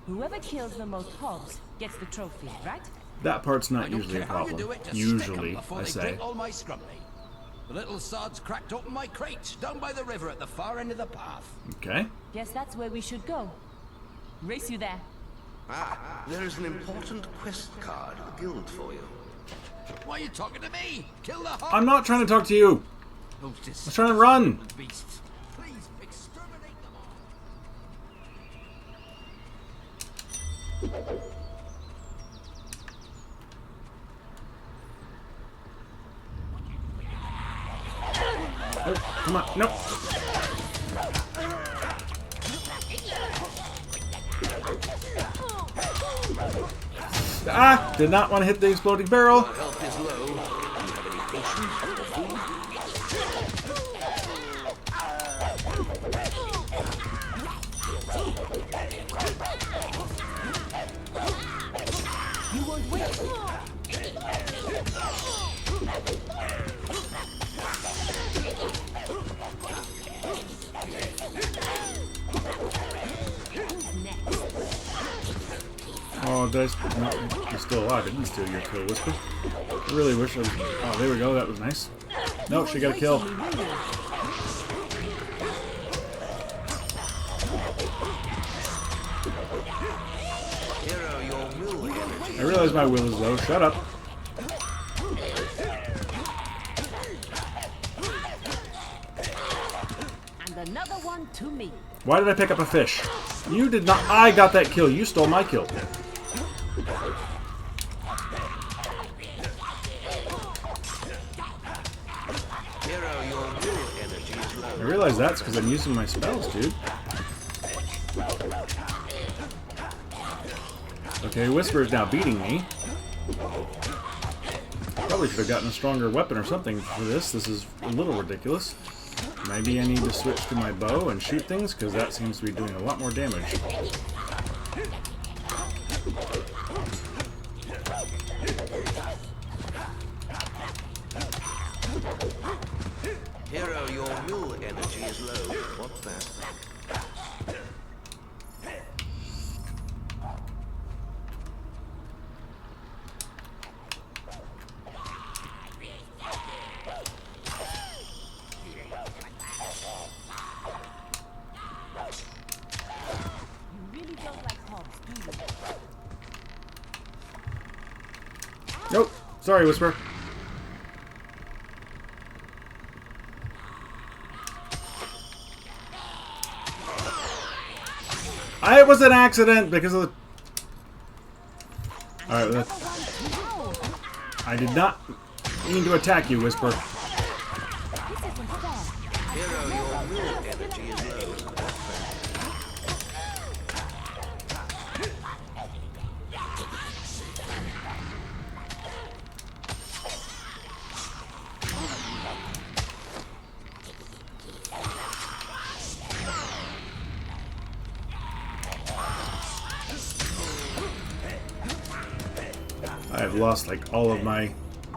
Whoever kills the most hogs gets the trophy, right? That part's not usually a problem. Usually, I say. All my scrumpy. The little sods cracked open my crate down by the river at the far end of the path. Okay. Guess that's where we should go. Race you there. Ah, there is an important quest card at the guild for you. Why are you talking to me? Kill the hog. I'm not trying to talk to you. I was trying to run. Beasts. Please exterminate them all. Oh, come on. No. Ah! Did not want to hit the exploding barrel. Your health is low. Do you have any potions or food? You won't wait. Oh, Dice, no, you're still alive. I didn't steal your kill, Whisper. I really wish I was... Oh, there we go. That was nice. Nope, she got a kill. Hero, your will energy. I realize my will is low. Shut up. And another one to me. Why did I pick up a fish? You did not... I got that kill. You stole my kill. Hero, your will energy is low. I realize that's because I'm using my spells, dude. Okay, Whisper is now beating me. Probably should have gotten a stronger weapon or something for this. This is a little ridiculous. Maybe I need to switch to my bow and shoot things, because that seems to be doing a lot more damage. Hero, your will energy is low. What's that? Nope. Sorry, Whisper. It was an accident because of the... Alright, I did not mean to attack you, Whisper. Hero, your will energy is low. I've lost like all of my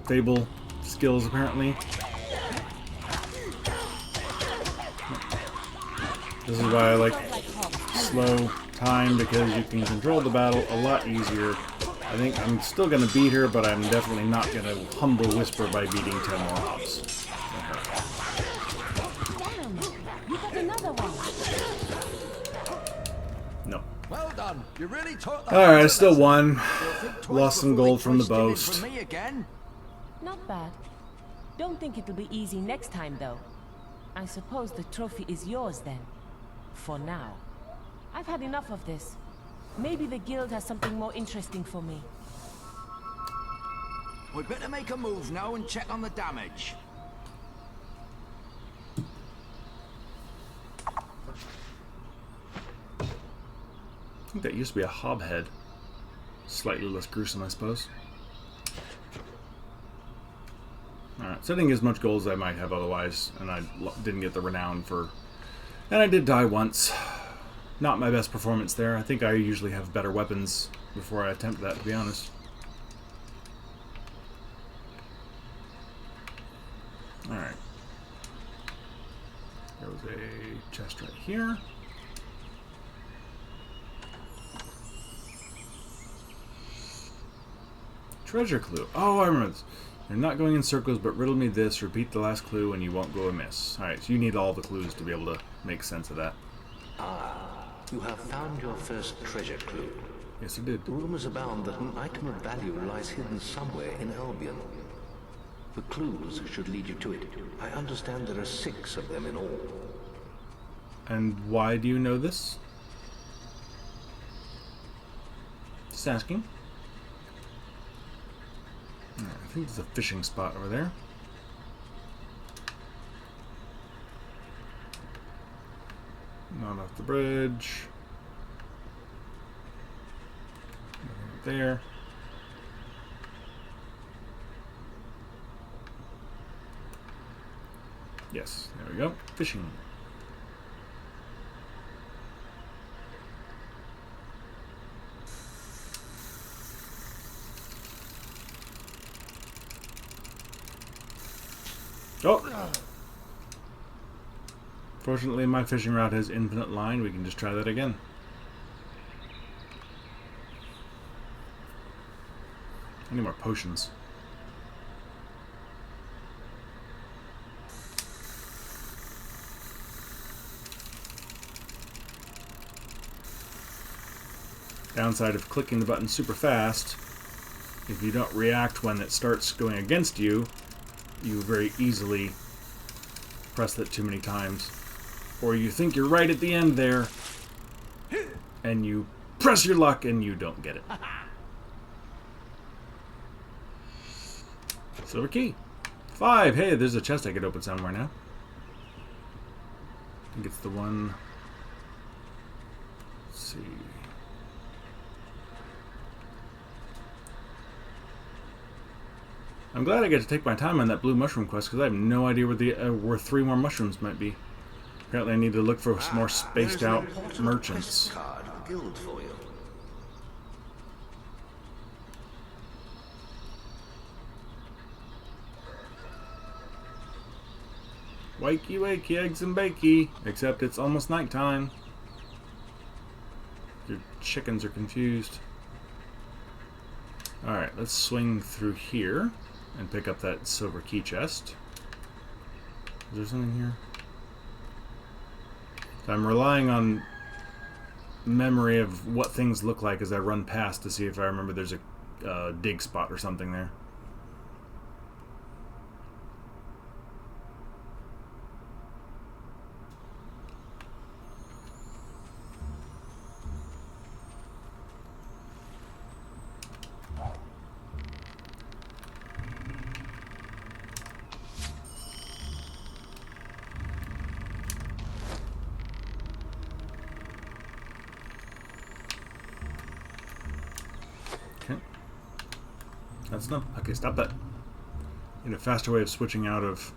Fable skills apparently. This is why I like slow time, because you can control the battle a lot easier. I think I'm still going to beat her, but I'm definitely not going to humble Whisper by beating 10 more mobs. You got another one. No. Well done. You really taught the Alright, I still won. Lost some gold from the boast. For me again. Not bad. Don't think it'll be easy next time, though. I suppose the trophy is yours then. For now. I've had enough of this. Maybe the guild has something more interesting for me. We'd better make a move now and check on the damage. I think that used to be a hob head. Slightly less gruesome, I suppose. Alright, so I didn't get as much gold as I might have otherwise, and I didn't get the renown for... And I did die once. Not my best performance there. I think I usually have better weapons before I attempt that, to be honest. Alright. There was a chest right here. Treasure clue. Oh, I remember this. You're not going in circles, but riddle me this. Repeat the last clue and you won't go amiss. Alright, so you need all the clues to be able to make sense of that. Ah, you have found your first treasure clue. Yes, I did. Rumors abound that an item of value lies hidden somewhere in Albion. The clues should lead you to it. I understand there are 6 of them in all. And why do you know this? Just asking. I think there's a fishing spot over there. Not off the bridge. Nothing up there. Yes, there we go. Fishing. Oh! Fortunately, my fishing rod has infinite line. We can just try that again. I need more potions. Downside of clicking the button super fast, if you don't react when it starts going against you, you very easily press it too many times. Or you think you're right at the end there, and you press your luck and you don't get it. Silver key. 5. Hey, there's a chest I could open somewhere now. I think it's the one. Let's see. I'm glad I get to take my time on that blue mushroom quest because I have no idea where 3 more mushrooms might be. Apparently I need to look for some more spaced out merchants. Card guild for you. Wakey wakey, eggs and bakey. Except it's almost nighttime. Your chickens are confused. Alright, let's swing through here and pick up that silver key chest. Is there something here? I'm relying on memory of what things look like as I run past to see if I remember there's a dig spot or something there. Okay. That's enough. Okay, stop that. Need a faster way of switching out of...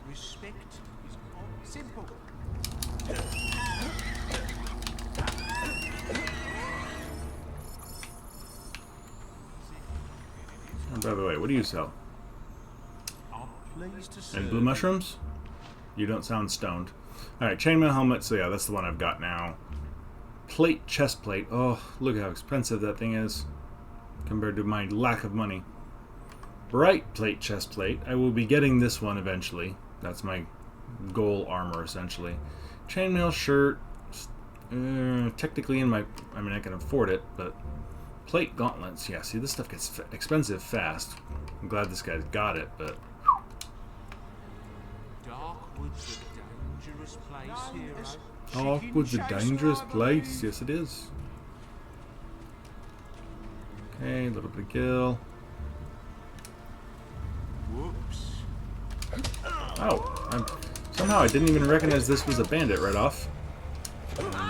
Respect is simple. And by the way, what do you sell? Pleased to And blue mushrooms? You don't sound stoned. Alright, chainmail helmet, so yeah, that's the one I've got now. Plate, chest plate. Oh, look how expensive that thing is compared to my lack of money. Bright plate, chest plate. I will be getting this one eventually. That's my goal armor, essentially. Chainmail shirt. Technically in my... I mean, I can afford it, but... Plate gauntlets. Yeah, see, this stuff gets expensive fast. I'm glad this guy's got it, but... Darkwood's a dangerous place, hero. Darkwood's a dangerous place. Yes, it is. Okay, a little bit of gill. Whoops. Oh, somehow I didn't even recognize this was a bandit right off.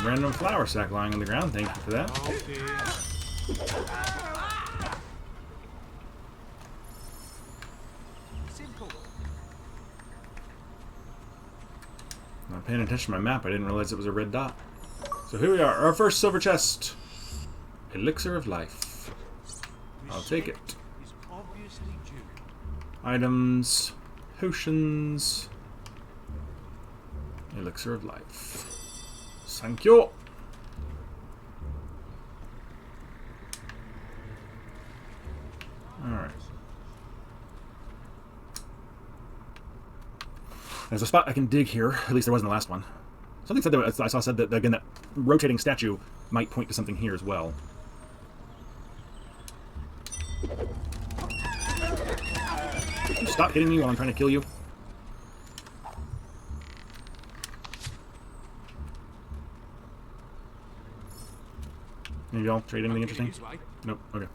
Random flour sack lying on the ground. Thank you for that. Oh dear. Simple. Not paying attention to my map. I didn't realize it was a red dot. So here we are. Our first silver chest. Elixir of life. I'll take it. Is obviously due. Items. Potions. Elixir of life. Thank you. Alright. There's a spot I can dig here. At least there was in the last one. Something said that I saw said that again that rotating statue might point to something here as well. Can you stop hitting me while I'm trying to kill you? Any of y'all trade anything interesting? Nope. Okay.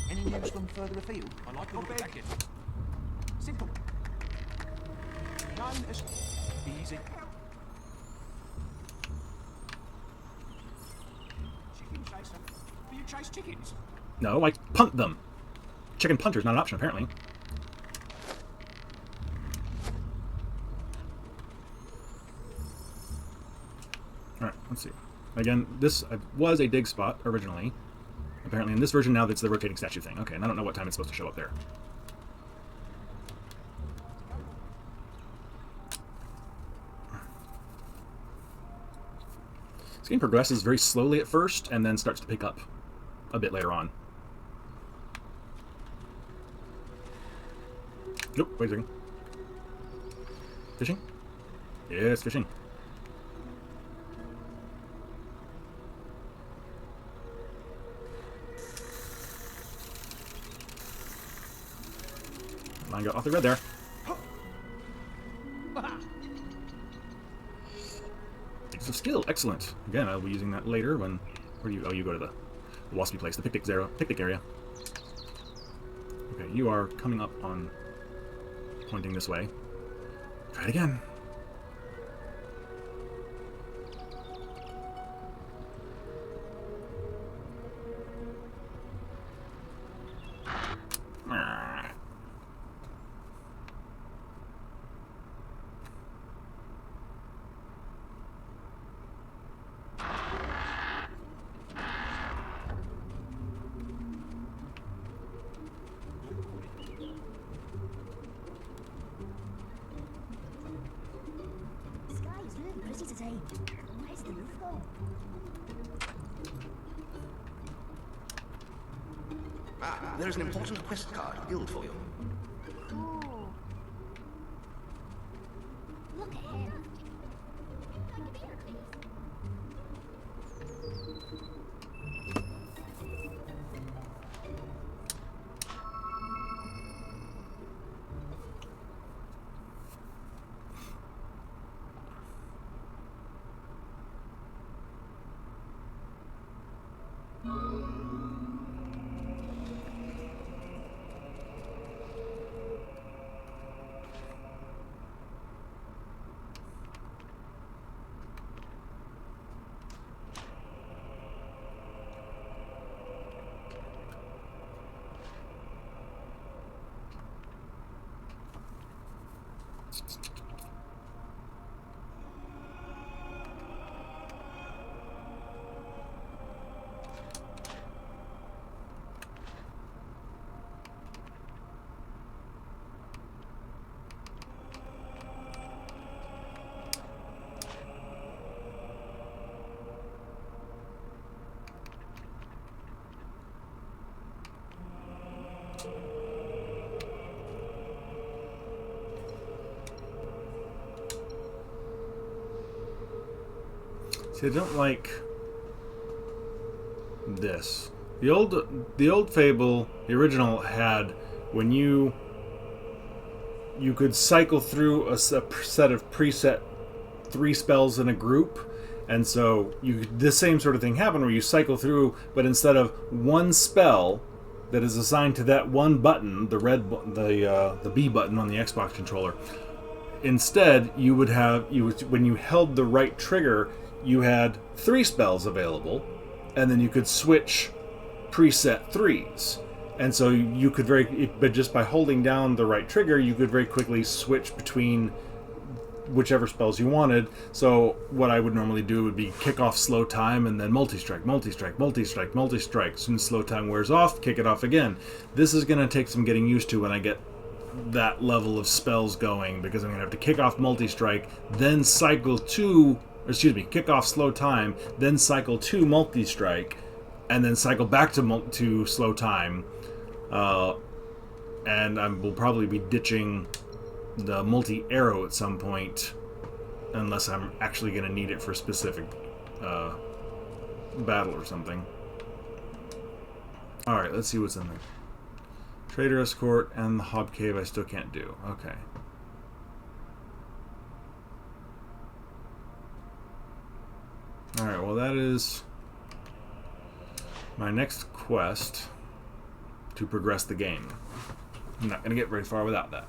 Any news from further afield? I like the look of that. Simple. Shine as easy. Chicken chaser. Do you chase chickens? No, I punt them. Chicken punter's not an option, apparently. Alright, let's see. Again, this was a dig spot originally. Apparently in this version now that's the rotating statue thing. Okay, and I don't know what time it's supposed to show up there. This game progresses very slowly at first and then starts to pick up a bit later on. Nope, wait a second. Fishing? Yes, fishing. Line got off the red there. Things of skill, excellent. Again, I'll be using that later when... Where do you... Oh, you go to the waspy place, the picnic area. Okay, you are coming up on... Pointing this way. Try it again. Where's the roof go? Ah, there's an important quest card guild for you. Cool. Look ahead. See, I don't like this. The old Fable, the original, had when you could cycle through a set of preset 3 spells in a group, and so this same sort of thing happened where you cycle through, but instead of one spell that is assigned to that one button, the the B button on the Xbox controller, instead you would have when you held the right trigger, you had 3 spells available, and then you could switch preset 3s. And so you could but just by holding down the right trigger, you could very quickly switch between whichever spells you wanted. So what I would normally do would be kick off slow time and then multi-strike, multi-strike, multi-strike, multi-strike. As soon as slow time wears off, kick it off again. This is going to take some getting used to when I get that level of spells going, because I'm going to have to kick off multi-strike, then cycle to... kick off slow time, then cycle to multi-strike, and then cycle back to slow time. And I will probably be ditching the multi-arrow at some point, unless I'm actually going to need it for a specific battle or something. Alright, let's see what's in there. Trader Escort and the Hob Cave I still can't do. Okay. Alright, well that is my next quest to progress the game. I'm not going to get very far without that.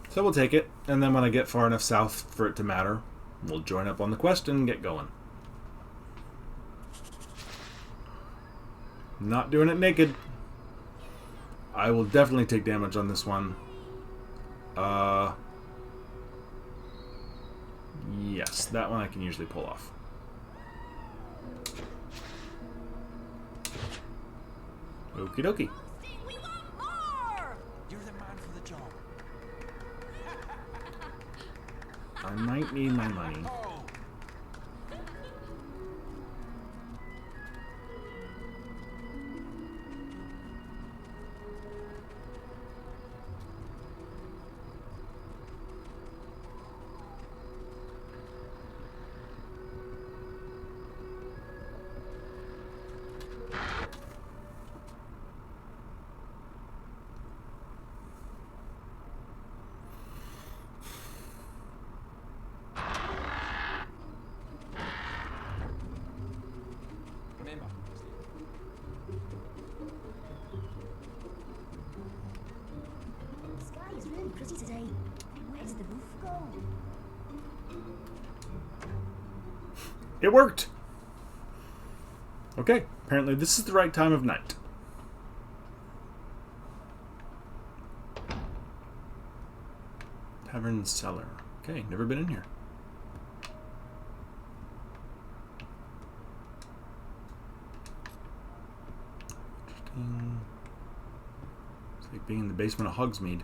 So we'll take it, and then when I get far enough south for it to matter, we'll join up on the quest and get going. Not doing it naked. I will definitely take damage on this one. Yes, that one I can usually pull off. Okie dokie. You're the man for the job. I might need my money. The sky is really pretty today. Where did the roof go? It worked! Okay, apparently this is the right time of night. Tavern cellar. Okay, never been in here. Interesting. It's like being in the basement of Hogsmeade.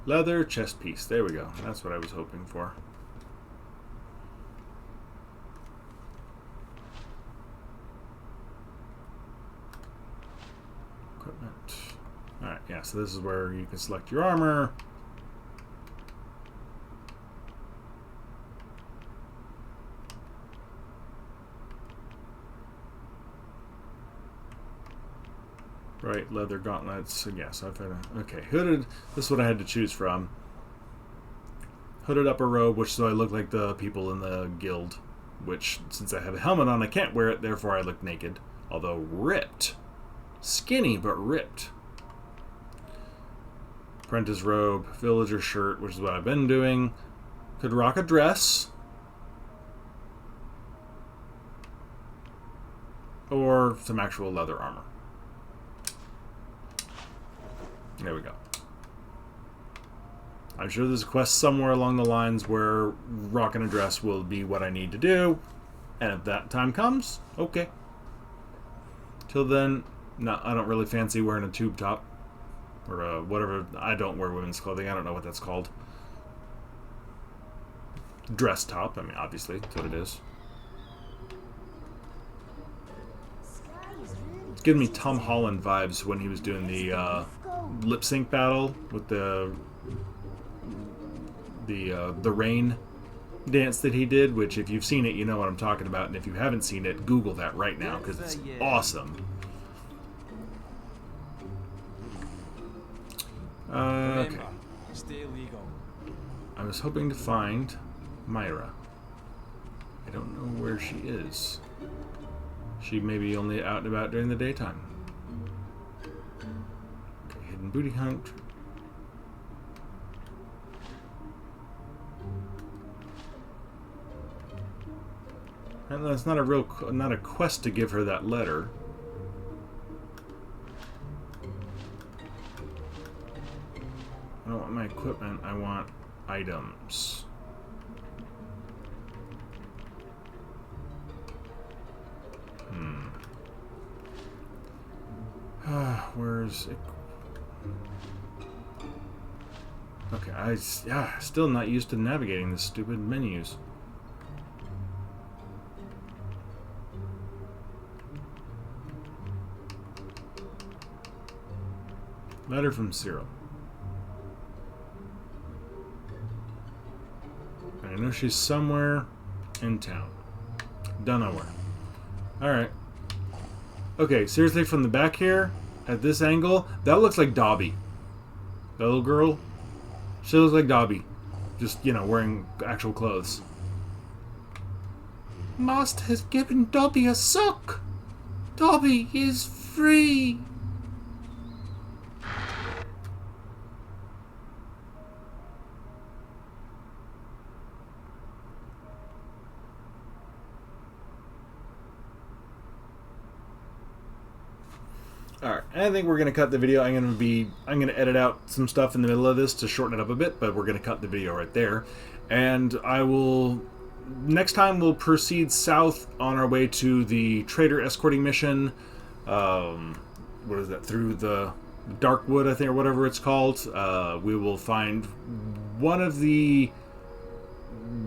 Leather chest piece. There we go. That's what I was hoping for. Equipment. Alright, yeah, so this is where you can select your armor. Right, leather gauntlets. So yeah, so I've had a, okay, hooded. This is what I had to choose from. Hooded upper robe, which so I look like the people in the guild. Which, since I have a helmet on, I can't wear it. Therefore, I look naked. Although ripped, skinny but ripped. Apprentice robe, villager shirt, which is what I've been doing. Could rock a dress. Or some actual leather armor. There we go. I'm sure there's a quest somewhere along the lines where rocking a dress will be what I need to do. And if that time comes, okay. Till then, no, I don't really fancy wearing a tube top. Or whatever. I don't wear women's clothing. I don't know what that's called. Dress top. I mean, obviously, that's what it is. It's giving me Tom Holland vibes when he was doing the lip sync battle with the rain dance that he did, which if you've seen it, you know what I'm talking about, and if you haven't seen it, Google that right now because it's awesome. Okay. Stay legal. I was hoping to find Myra. I don't know where she is. She may be only out and about during the daytime. Okay, hidden booty hunt. And that's not a quest to give her that letter. I don't want my equipment, I want items. Where's it? Okay, still not used to navigating the stupid menus. Letter from Cyril. I know she's somewhere in town. Don't know where. Alright. Okay, seriously, from the back here, at this angle, that looks like Dobby. That little girl, she looks like Dobby. Just, you know, wearing actual clothes. Master has given Dobby a sock. Dobby is free. Alright, I think we're going to cut the video. I'm going to edit out some stuff in the middle of this to shorten it up a bit, but we're going to cut the video right there. And next time we'll proceed south on our way to the trader escorting mission. What is that? Through the Darkwood, I think, or whatever it's called. We will find one of the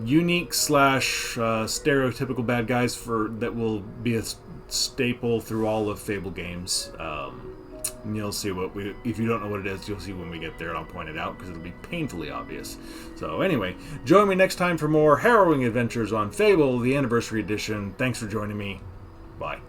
unique / stereotypical bad guys that will be a staple through all of Fable games. And you'll see if you don't know what it is, you'll see when we get there, and I'll point it out because it'll be painfully obvious. So anyway, join me next time for more harrowing adventures on Fable, the Anniversary Edition. Thanks for joining me. Bye.